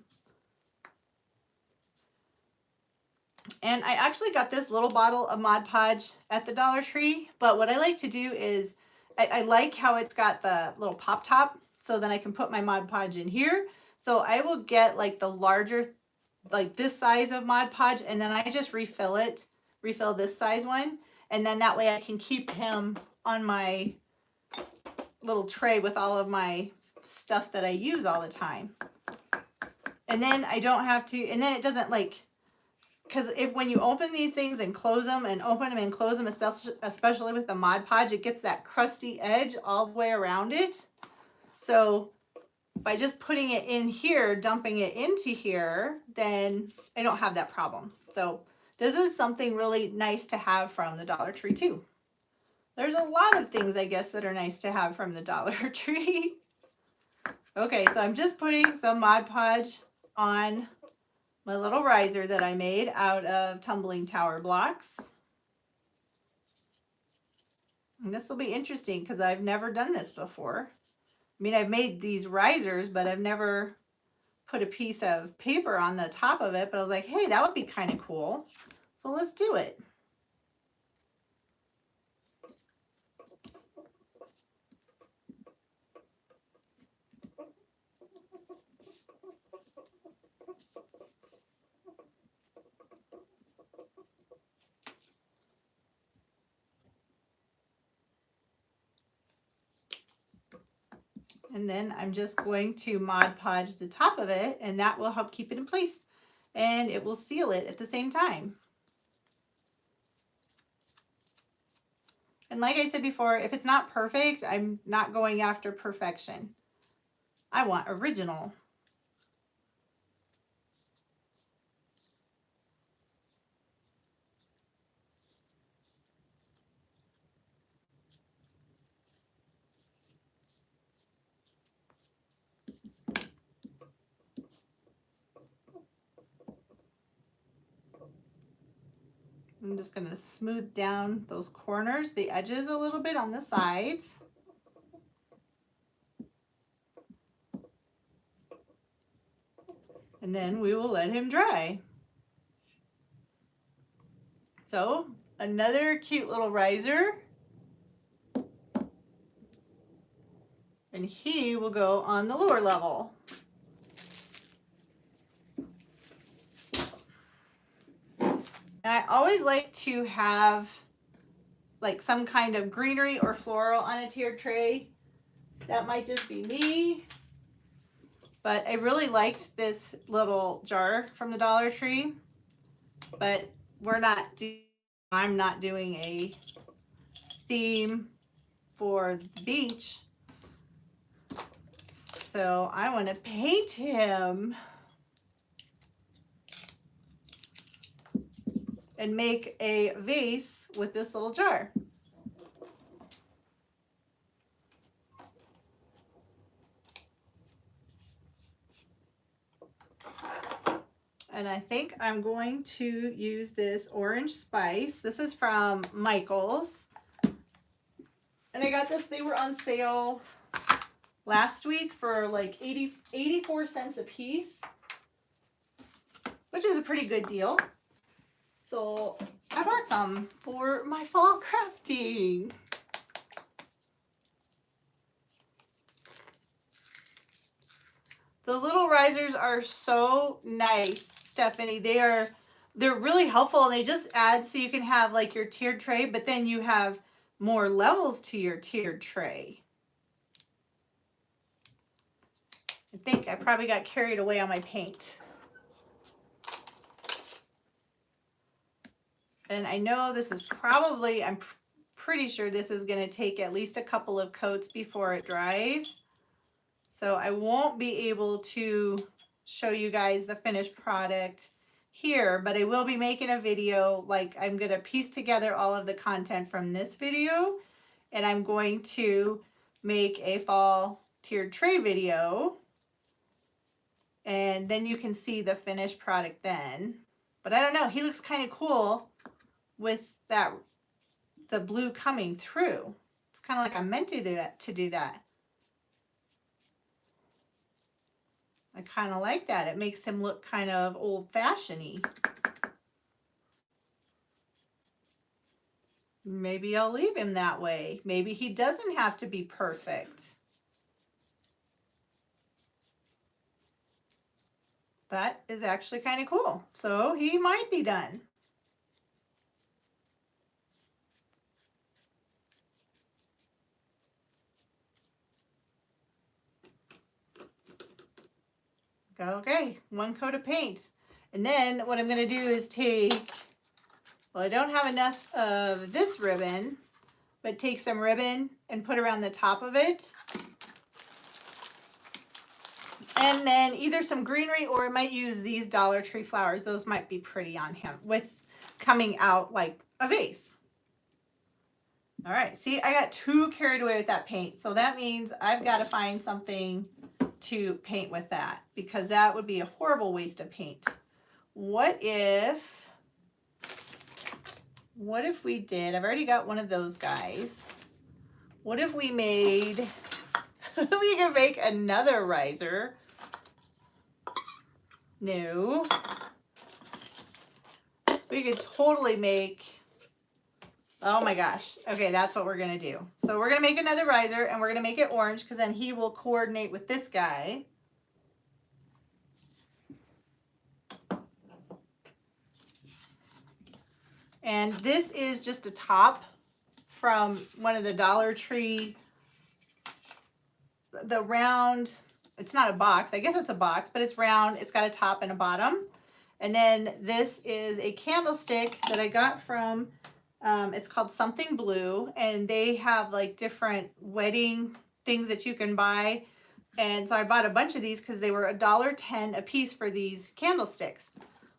And I actually got this little bottle of Mod Podge at the Dollar Tree, but what I like to do is I like how it's got the little pop top, so then I can put my Mod Podge in here. So I will get like the larger, like this size of Mod Podge, and then I just refill this size one, and then that way I can keep him on my little tray with all of my stuff that I use all the time. And then I don't have to, and then it doesn't like, because when you open these things and close them and open them and close them, especially with the Mod Podge, it gets that crusty edge all the way around it. So by just putting it in here, dumping it into here, then I don't have that problem. So this is something really nice to have from the Dollar Tree too. There's a lot of things, I guess, that are nice to have from the Dollar Tree. Okay, so I'm just putting some Mod Podge on my little riser that I made out of tumbling tower blocks. And this will be interesting because I've never done this before. I mean, I've made these risers, but I've never put a piece of paper on the top of it. But I was like, hey, that would be kind of cool. So let's do it. And then I'm just going to Mod Podge the top of it, and that will help keep it in place, and it will seal it at the same time. And like I said before, if it's not perfect, I'm not going after perfection. I want original. I'm just going to smooth down those corners, the edges a little bit on the sides. And then we will let him dry. So another cute little riser. and he will go on the lower level. And I always like to have like some kind of greenery or floral on a tiered tray. That might just be me, but I really liked this little jar from the Dollar Tree, but I'm not doing a theme for the beach. So I want to paint him and make a vase with this little jar. And I think I'm going to use this orange spice. This is from Michael's. And I got this, they were on sale last week for like 84 cents a piece, which is a pretty good deal. So I bought some for my fall crafting. The little risers are so nice, Stephanie. They're really helpful, and they just add so you can have like your tiered tray, but then you have more levels to your tiered tray. I think I probably got carried away on my paint. And I know this is probably, I'm pretty sure this is going to take at least a couple of coats before it dries. So I won't be able to show you guys the finished product here, but I will be making a video. Like, I'm going to piece together all of the content from this video, and I'm going to make a fall tiered tray video, and then you can see the finished product then. But I don't know, he looks kind of cool with that, the blue coming through. It's kind of like I meant to do that. I kind of like that. It makes him look kind of old-fashioned-y. Maybe I'll leave him that way. Maybe he doesn't have to be perfect. That is actually kind of cool. So he might be done. Okay, one coat of paint. And then what I'm going to do is take, well, I don't have enough of this ribbon, but take some ribbon and put around the top of it. And then either some greenery, or I might use these Dollar Tree flowers. Those might be pretty on him with coming out like a vase. All right, see, I got too carried away with that paint. So that means I've got to find something to paint with that, because that would be a horrible waste of paint. What if we did, I've already got one of those guys. What if we made, we could make another riser. No. We could totally make, oh my gosh. Okay, that's what we're going to do. So we're going to make another riser, and we're going to make it orange, because then he will coordinate with this guy. And this is just a top from one of the Dollar Tree, the round, it's not a box. I guess it's a box, but it's round. It's got a top and a bottom. And then this is a candlestick that I got from, it's called Something Blue, and they have like different wedding things that you can buy. And so I bought a bunch of these because they were $1.10 a piece for these candlesticks.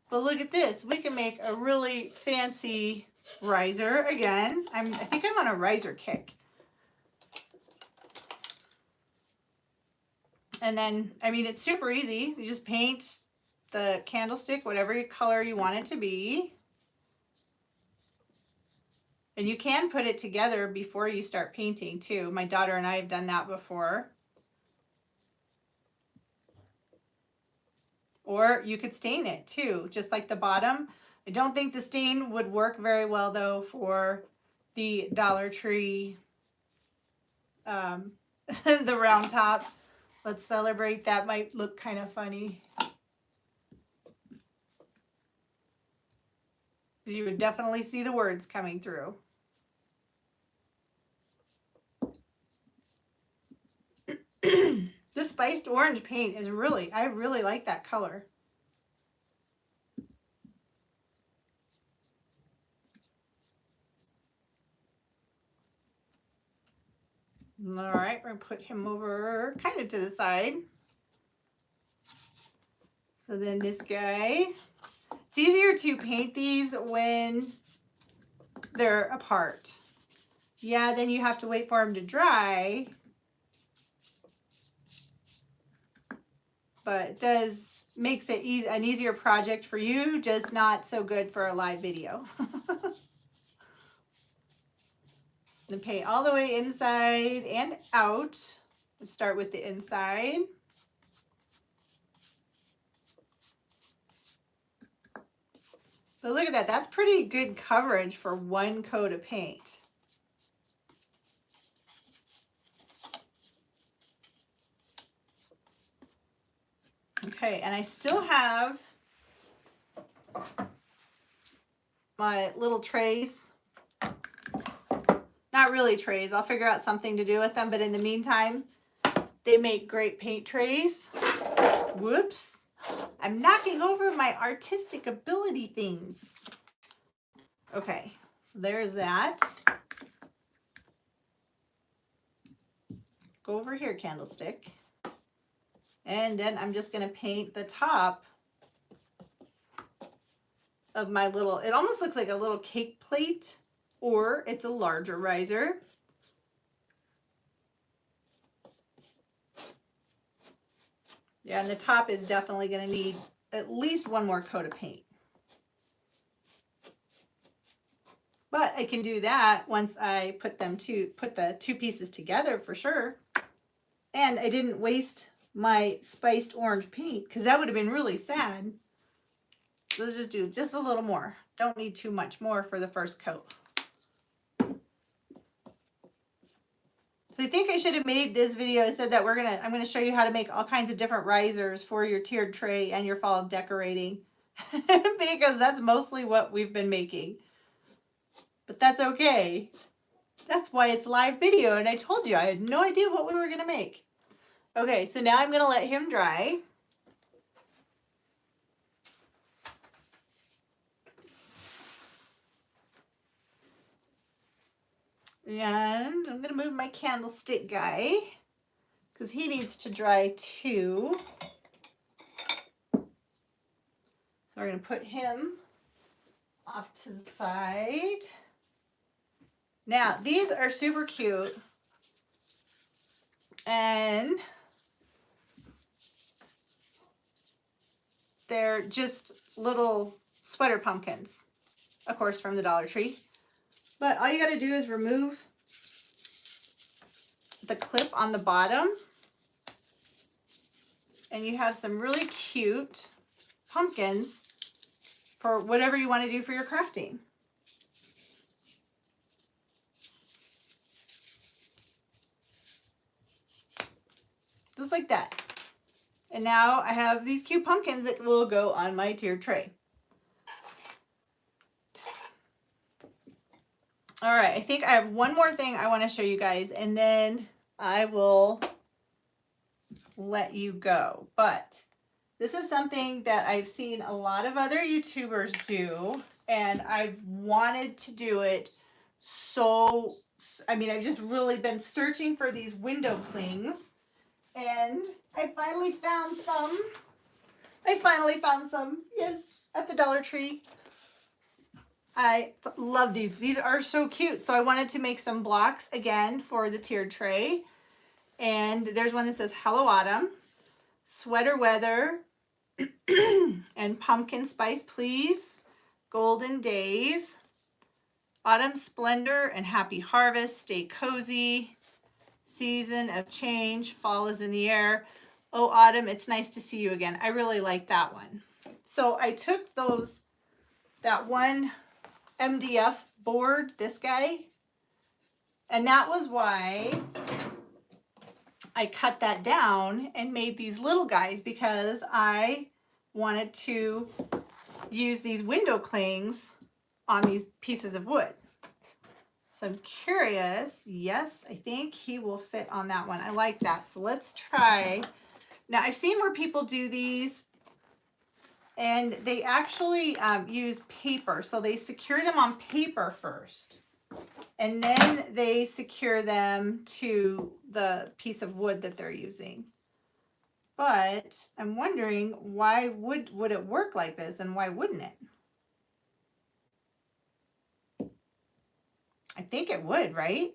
But look at this. We can make a really fancy riser again. I think I'm on a riser kick. And then, I mean, it's super easy. You just paint the candlestick whatever color you want it to be. And you can put it together before you start painting too. My daughter and I have done that before. Or you could stain it too, just like the bottom. I don't think the stain would work very well though for the Dollar Tree the round top. Let's celebrate. That might look kind of funny. You would definitely see the words coming through. This spiced orange paint is really, I really like that color. All right, we're gonna put him over kind of to the side. So then this guy, it's easier to paint these when they're apart. Yeah, then you have to wait for them to dry. But it makes it an easier project for you, just not so good for a live video. Then paint all the way inside and out. Let's start with the inside. But look at that, that's pretty good coverage for one coat of paint. Okay, and I still have my little trays. Not really trays, I'll figure out something to do with them, but in the meantime, they make great paint trays. Whoops, I'm knocking over my artistic ability things. Okay, so there's that. Go over here, candlestick. And then I'm just gonna paint the top of my little, it almost looks like a little cake plate, or it's a larger riser. Yeah, and the top is definitely gonna need at least one more coat of paint. But I can do that once I put the two pieces together for sure. And I didn't waste my spiced orange paint because that would have been really sad. Let's just do just a little more. Don't need too much more for the first coat. So I think I should have made this video. I said that I'm gonna show you how to make all kinds of different risers for your tiered tray and your fall decorating because that's mostly what we've been making. But that's okay. That's why it's live video, and I told you I had no idea what we were gonna make. Okay, so now I'm gonna let him dry. And I'm gonna move my candlestick guy because he needs to dry too. So we're gonna put him off to the side. Now, these are super cute. And they're just little sweater pumpkins, of course, from the Dollar Tree. But all you gotta do is remove the clip on the bottom, and you have some really cute pumpkins for whatever you want to do for your crafting. Just like that. And now I have these cute pumpkins that will go on my tiered tray. All right, I think I have one more thing I want to show you guys, and then I will let you go. But this is something that I've seen a lot of other YouTubers do, and I've wanted to do it. So, I mean, I've just really been searching for these window clings, and I finally found some. Yes, at the Dollar Tree. I love these. These are so cute. So I wanted to make some blocks again for the tiered tray. And there's one that says Hello Autumn, Sweater Weather, and Pumpkin Spice Please, Golden Days, Autumn Splendor and Happy Harvest, Stay Cozy, Season of Change, Fall is in the Air. Oh, Autumn, it's nice to see you again. I really like that one. So I took that one MDF board, this guy, and that was why I cut that down and made these little guys because I wanted to use these window clings on these pieces of wood. So I'm curious. Yes, I think he will fit on that one. I like that. So let's try. Now I've seen where people do these and they actually use paper. So they secure them on paper first and then they secure them to the piece of wood that they're using. But I'm wondering why would it work like this and why wouldn't it? I think it would, right?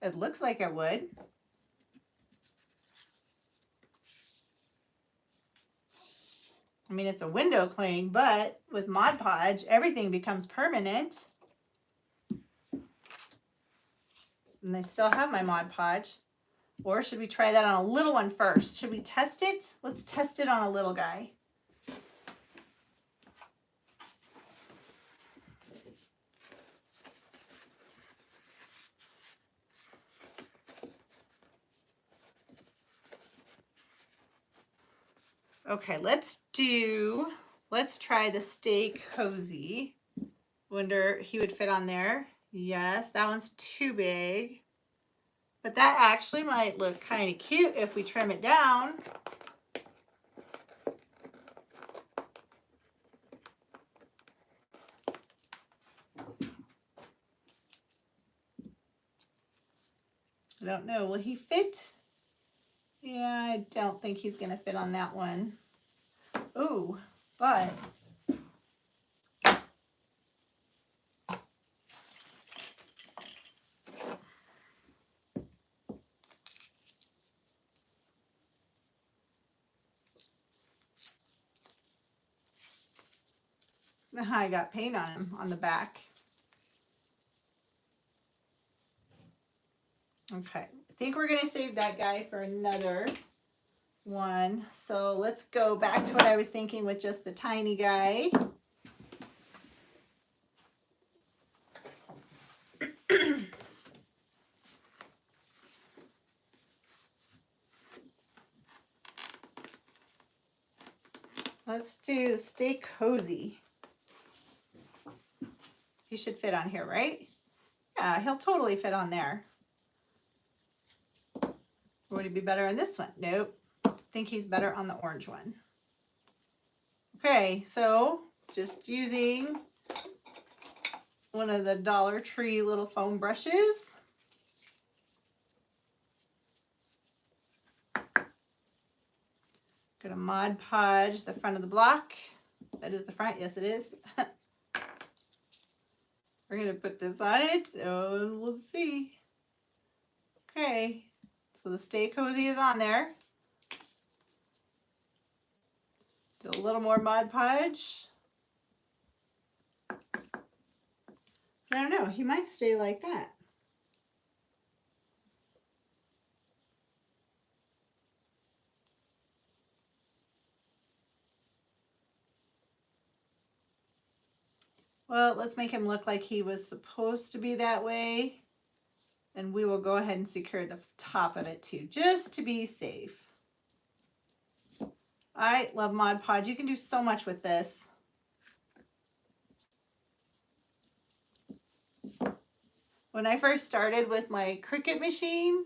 It looks like it would. I mean, it's a window cling, but with Mod Podge, everything becomes permanent. And I still have my Mod Podge. Or should we try that on a little one first? Should we test it? Let's test it on a little guy. Okay, let's try the Stay Cozy. Wonder he would fit on there. Yes, that one's too big. But that actually might look kind of cute if we trim it down. I don't know, will he fit? Yeah, I don't think he's gonna fit on that one. Ooh, but I got paint on him on the back. Okay, I think we're gonna save that guy for another one. So let's go back to what I was thinking with just the tiny guy. Let's do Stay Cozy. He should fit on here, right? Yeah, he'll totally fit on there. Would he be better on this one? Nope. I think he's better on the orange one. Okay, so just using one of the Dollar Tree little foam brushes. Gonna Mod Podge the front of the block. That is the front, yes it is. We're gonna put this on it, oh, we'll see. Okay, so the Stay Cozy is on there. Do a little more Mod Podge. I don't know, he might stay like that. Well, let's make him look like he was supposed to be that way. And we will go ahead and secure the top of it too, just to be safe. I love Mod Podge. You can do so much with this. When I first started with my Cricut machine,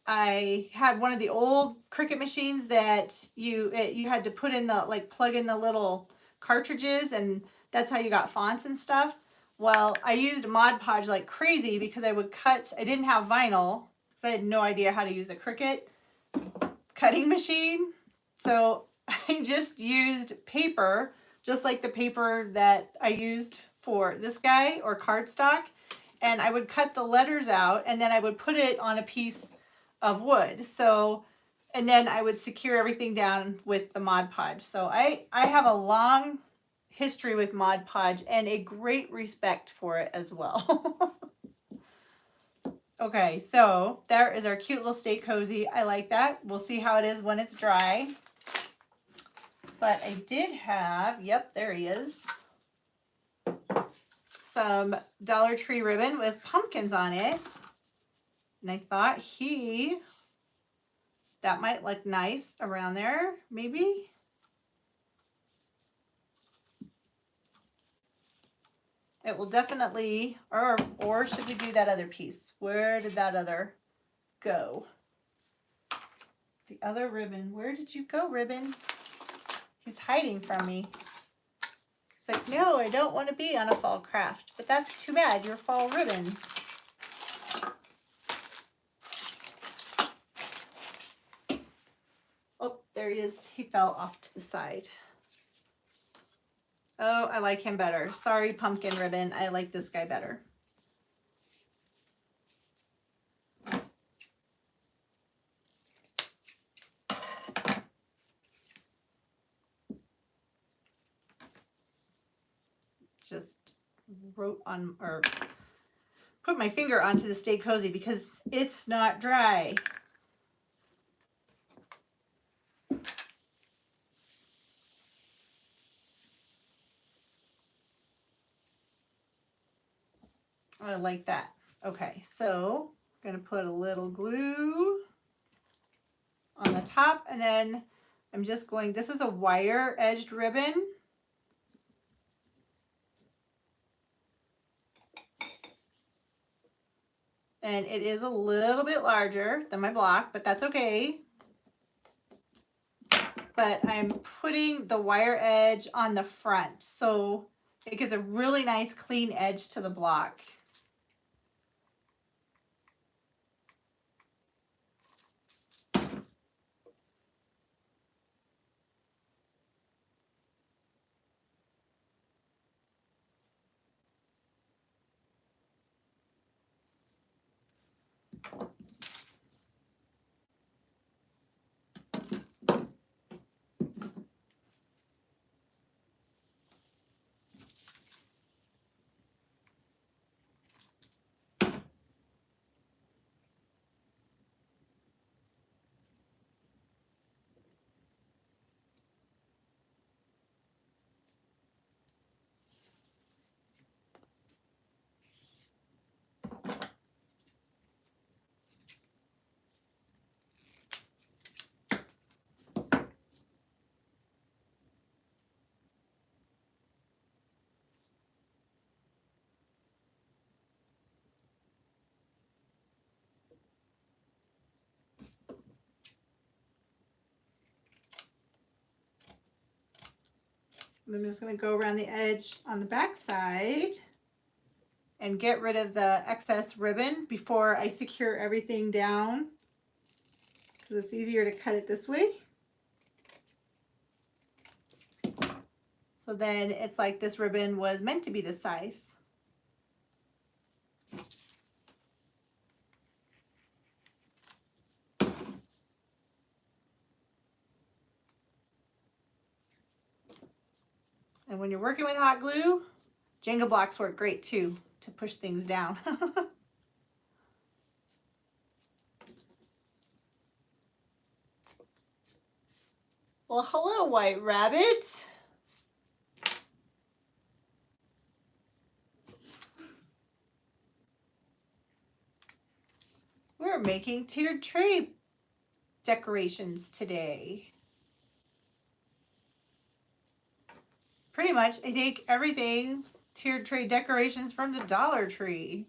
I had one of the old Cricut machines that you had to put in the, like, plug in the little cartridges, and that's how you got fonts and stuff. Well, I used Mod Podge like crazy because I would cut, I didn't have vinyl because I had no idea how to use a Cricut cutting machine. So I just used paper, just like the paper that I used for this guy, or cardstock, and I would cut the letters out and then I would put it on a piece of wood. So, and then I would secure everything down with the Mod Podge. So I have a long history with Mod Podge and a great respect for it as well. Okay, so there is our cute little Stay Cozy. I like that. We'll see how it is when it's dry. But I did have, yep, there he is, some Dollar Tree ribbon with pumpkins on it. And I thought that might look nice around there, maybe. It will definitely, or should we do that other piece? Where did that other go? The other ribbon, where did you go, ribbon? He's hiding from me. He's like, no, I don't want to be on a fall craft, but that's too bad, your fall ribbon. Oh, there he is. He fell off to the side. Oh, I like him better. Sorry, pumpkin ribbon. I like this guy better. Just wrote on, or put my finger onto the Stay Cozy because it's not dry. I like that. Okay, so I'm gonna put a little glue on the top, and then I'm just going, this is a wire edged ribbon. And it is a little bit larger than my block, but that's okay. But I'm putting the wire edge on the front, so it gives a really nice clean edge to the block. I'm just going to go around the edge on the back side and get rid of the excess ribbon before I secure everything down, because it's easier to cut it this way. So then it's like this ribbon was meant to be this size. And when you're working with hot glue, Jenga blocks work great too to push things down. Well, hello, White Rabbit. We're making tiered tray decorations today. Pretty much, I think everything tiered tray decorations from the Dollar Tree,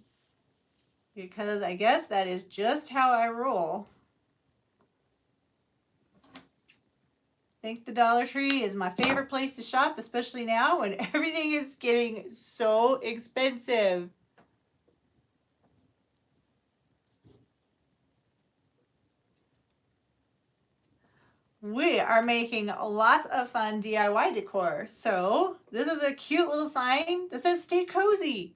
because I guess that is just how I roll. I think the Dollar Tree is my favorite place to shop, especially now when everything is getting so expensive. We are making lots of fun DIY decor. So this is a cute little sign that says Stay Cozy.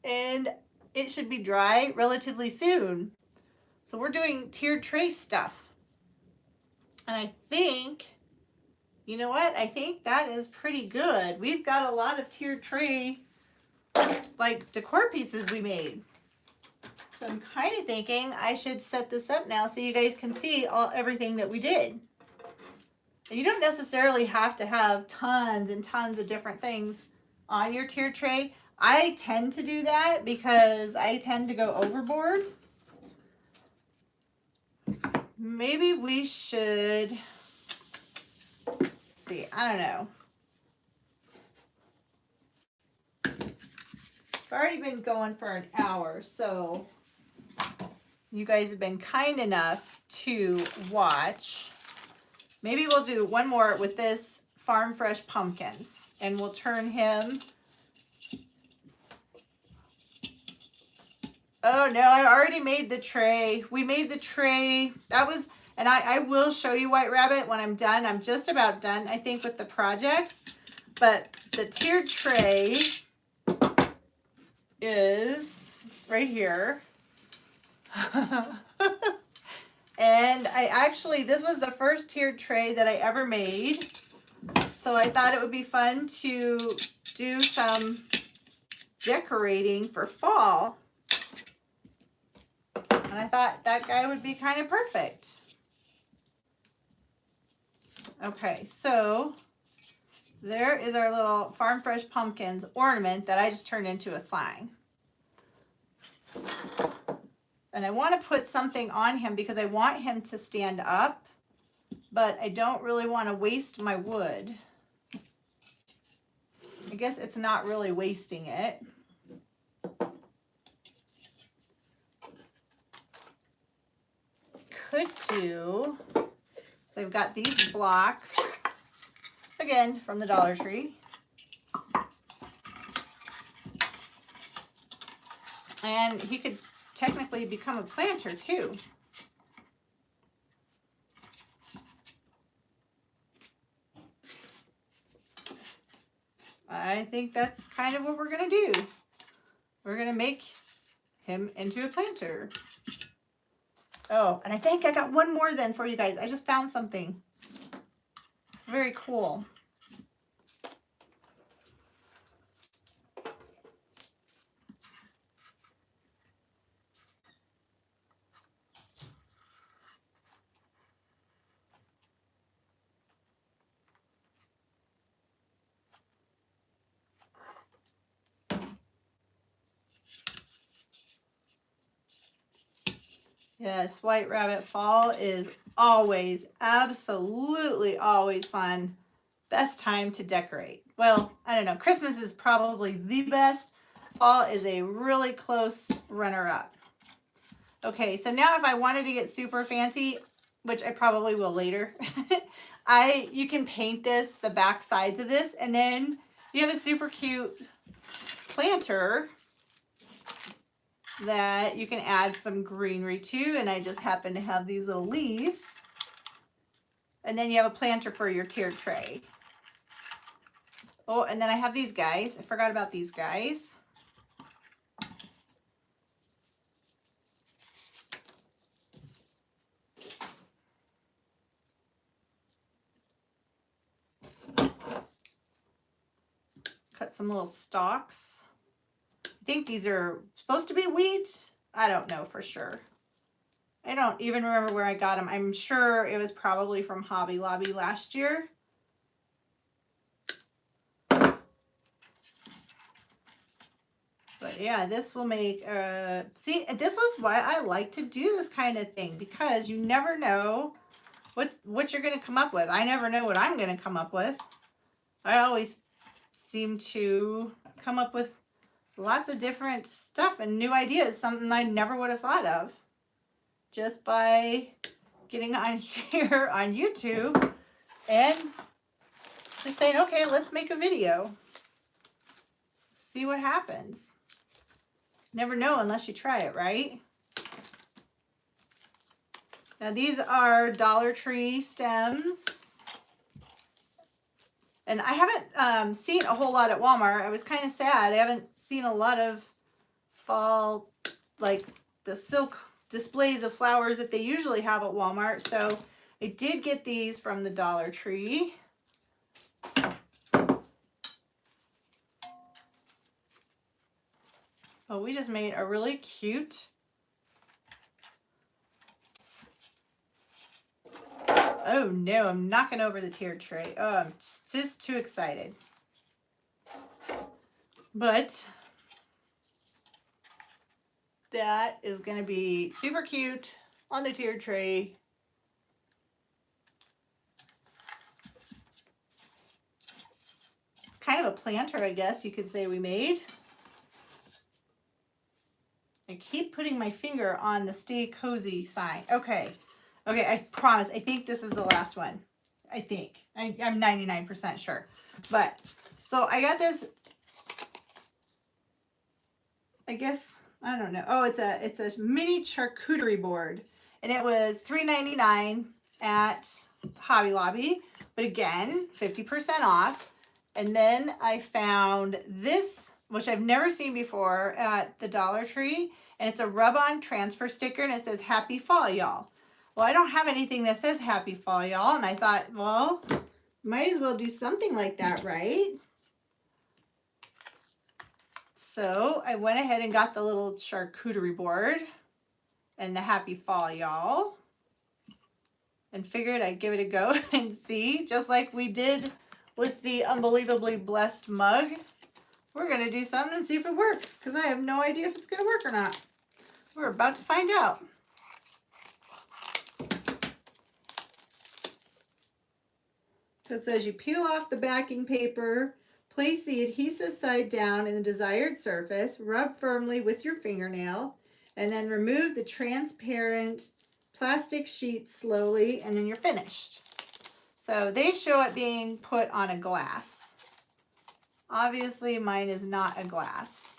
And it should be dry relatively soon. So we're doing tiered tray stuff. And I think, you know what? I think that is pretty good. We've got a lot of tiered tray, like decor pieces we made. So I'm kind of thinking I should set this up now so you guys can see everything that we did. And you don't necessarily have to have tons and tons of different things on your tier tray. I tend to do that because I tend to go overboard. maybe we should see, I don't know. I've already been going for an hour, so you guys have been kind enough to watch. Maybe we'll do one more with this Farm Fresh pumpkins, and we'll turn him. Oh no, I already made the tray. We made the tray. That was, and I will show you White Rabbit when I'm done. I'm just about done, I think, with the projects. But the tiered tray is right here. And I actually, this was the first tiered tray that I ever made. So I thought it would be fun to do some decorating for fall. And I thought that guy would be kind of perfect. Okay, so there is our little Farm Fresh pumpkins ornament that I just turned into a sign. And I want to put something on him because I want him to stand up, but I don't really want to waste my wood. I guess it's not really wasting it. Could do, so I've got these blocks, again, from the Dollar Tree. And he could technically become a planter too. I think that's kind of what we're gonna do. We're gonna make him into a planter. Oh, and I think I got one more then for you guys. I just found something. It's very cool. Yes, White Rabbit, fall is always, absolutely always fun. Best time to decorate. Well, I don't know. Christmas is probably the best. Fall is a really close runner-up. Okay, so now if I wanted to get super fancy, which I probably will later, you can paint this, the back sides of this, and then you have a super cute planter that you can add some greenery to, and I just happen to have these little leaves. And then you have a planter for your tiered tray. Oh, and then I have these guys. I forgot about these guys. Cut some little stalks. I think these are supposed to be wheat. I don't know for sure. I don't even remember where I got them. I'm sure it was probably from Hobby Lobby last year. But yeah, this will make, see, this is why I like to do this kind of thing, because you never know what you're going to come up with. I never know what I'm going to come up with. I always seem to come up with lots of different stuff and new ideas, something I never would have thought of just by getting on here on YouTube and just saying, okay, let's make a video. See what happens. Never know unless you try it, right? Now these are Dollar Tree stems. And I haven't seen a whole lot at Walmart. I was kind of sad. I haven't seen a lot of fall, like the silk displays of flowers that they usually have at Walmart. So I did get these from the Dollar Tree. Oh, we just made a really cute oh no, I'm knocking over the tiered tray. Oh, I'm just too excited. But that is going to be super cute on the tiered tray. kind of a planter, I guess you could say we made. I keep putting my finger on the Stay Cozy sign. Okay. Okay, I promise. I think this is the last one. I think. I'm 99% sure. But, so I got this, I guess, I don't know. Oh, it's a mini charcuterie board. And it was $3.99 at Hobby Lobby. But again, 50% off. And then I found this, which I've never seen before, at the Dollar Tree. And it's a rub-on transfer sticker, and it says, Happy Fall, y'all. Well, I don't have anything that says Happy Fall, y'all. And I thought, well, might as well do something like that, right? So I went ahead and got the little charcuterie board and the Happy Fall, y'all. And figured I'd give it a go and see, just like we did with the Unbelievably Blessed mug. We're going to do something and see if it works, because I have no idea if it's going to work or not. We're about to find out. So it says you peel off the backing paper, place the adhesive side down in the desired surface, rub firmly with your fingernail, and then remove the transparent plastic sheet slowly, and then you're finished. So they show it being put on a glass. Obviously mine is not a glass.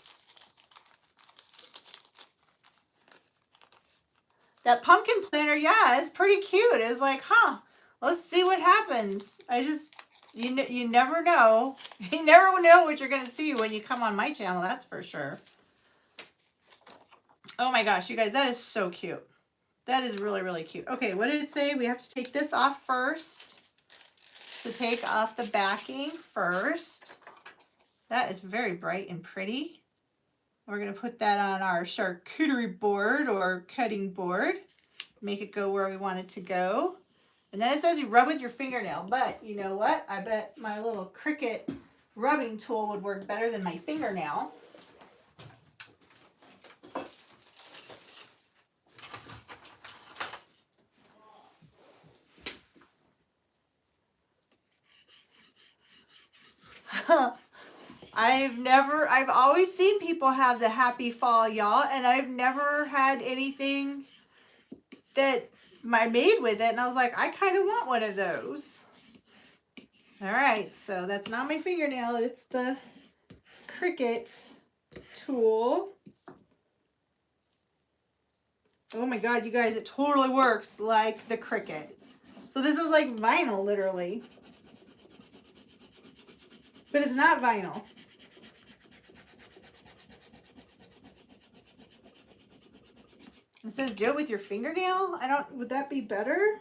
That pumpkin planter, yeah, it's pretty cute. It's like, huh, let's see what happens. You never know. You never know what you're going to see when you come on my channel, that's for sure. Oh my gosh, you guys, that is so cute. That is really, really cute. Okay, what did it say? We have to take this off first. So take off the backing first. That is very bright and pretty. We're going to put that on our charcuterie board or cutting board. Make it go where we want it to go. And then it says you rub with your fingernail. But you know what? I bet my little Cricut rubbing tool would work better than my fingernail. I've always seen people have the Happy Fall, y'all, and I've never had anything that I made with it, and I was like, I kind of want one of those. All right, so that's not my fingernail, it's the Cricut tool. Oh my God, you guys, it totally works like the Cricut. So this is like vinyl, literally. But it's not vinyl. It says do it with your fingernail. Would that be better?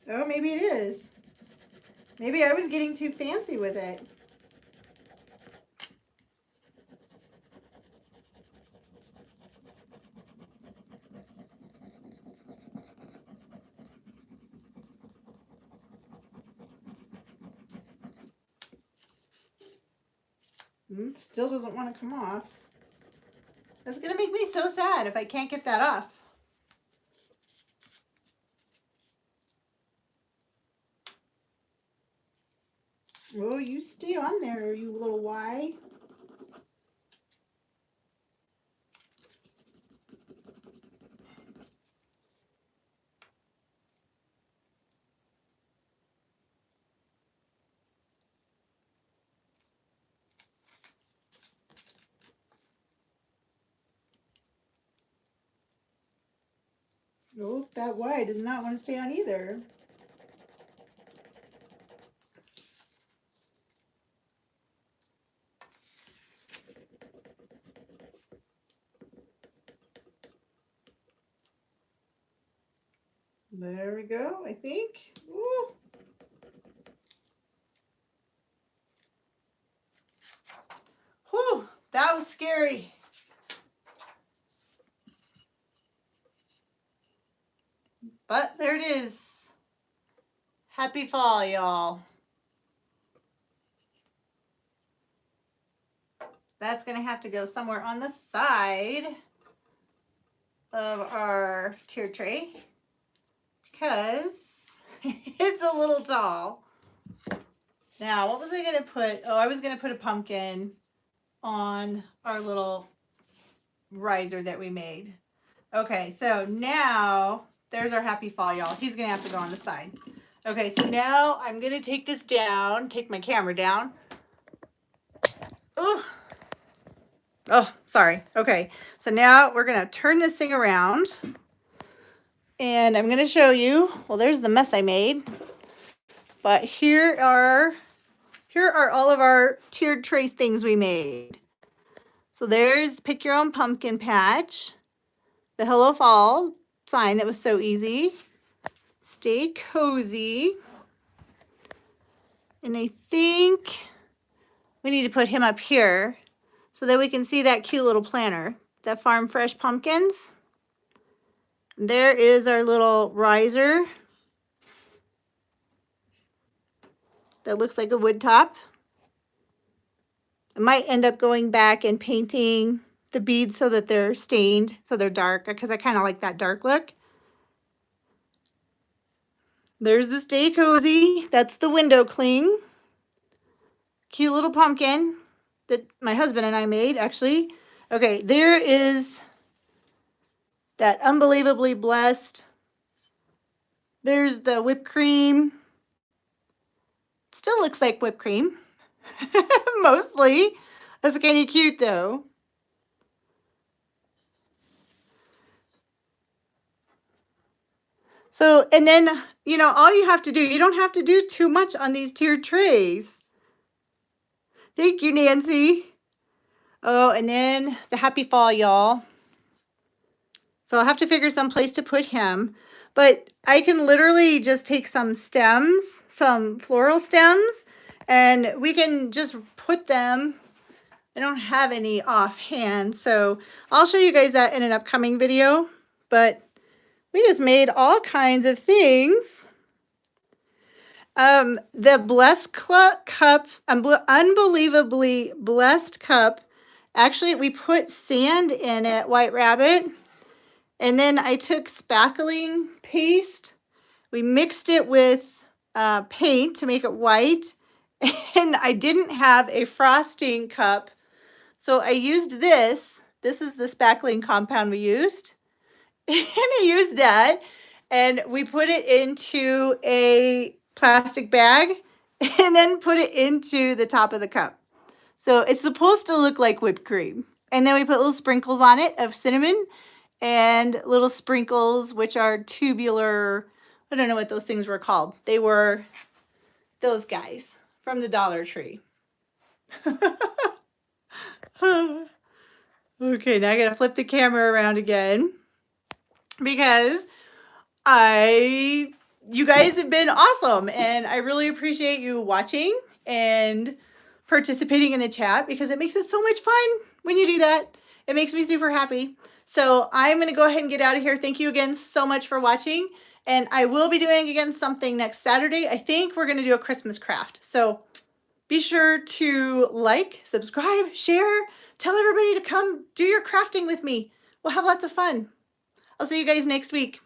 Oh, maybe it is. Maybe I was getting too fancy with it. It still doesn't want to come off. That's going to make me so sad if I can't get that off. Oh, you stay on there, you little Y. Oh, that Y does not want to stay on either. There we go, I think. Ooh. Whew, that was scary. But there it is. Happy fall, y'all. That's going to have to go somewhere on the side of our tier tray, because it's a little tall. Now, what was I going to put? Oh, I was going to put a pumpkin on our little riser that we made. Okay, so now there's our happy fall, y'all. He's going to have to go on the side. Okay, so now I'm going to take this down, take my camera down. Ooh. Oh, sorry. Okay, so now we're going to turn this thing around. And I'm going to show you, well, there's the mess I made. But here are all of our tiered trace things we made. So there's Pick Your Own Pumpkin Patch, the Hello Fall sign that was so easy, Stay Cozy, and I think we need to put him up here so that we can see that cute little planter, that Farm Fresh Pumpkins. There is our little riser that looks like a wood top. I might end up going back and painting the beads so that they're stained, so they're dark, because I kind of like that dark look. There's the Stay Cozy. That's the window cling. Cute little pumpkin that my husband and I made, actually. Okay, there is that Unbelievably Blessed. There's the whipped cream. Still looks like whipped cream. Mostly. That's kind of cute though. So, and then, you know, all you have to do, you don't have to do too much on these tiered trays. Thank you, Nancy. Oh, and then the happy fall, y'all. So I'll have to figure some place to put him. But I can literally just take some stems, some floral stems, and we can just put them. I don't have any offhand, so I'll show you guys that in an upcoming video. But we just made all kinds of things. The Blessed Cup, Unbelievably Blessed Cup, actually we put sand in it, White Rabbit. And then I took spackling paste. We mixed it with paint to make it white. And I didn't have a frosting cup. So I used this. This is the spackling compound we used. And I used that. And we put it into a plastic bag and then put it into the top of the cup. So it's supposed to look like whipped cream. And then we put little sprinkles on it of cinnamon and little sprinkles, which are tubular, I don't know what those things were called. They were those guys from the Dollar Tree. Okay, now I gotta flip the camera around again because you guys have been awesome and I really appreciate you watching and participating in the chat because it makes it so much fun when you do that. It makes me super happy. So I'm going to go ahead and get out of here. Thank you again so much for watching. And I will be doing again something next Saturday. I think we're going to do a Christmas craft. So be sure to like, subscribe, share, tell everybody to come do your crafting with me. We'll have lots of fun. I'll see you guys next week.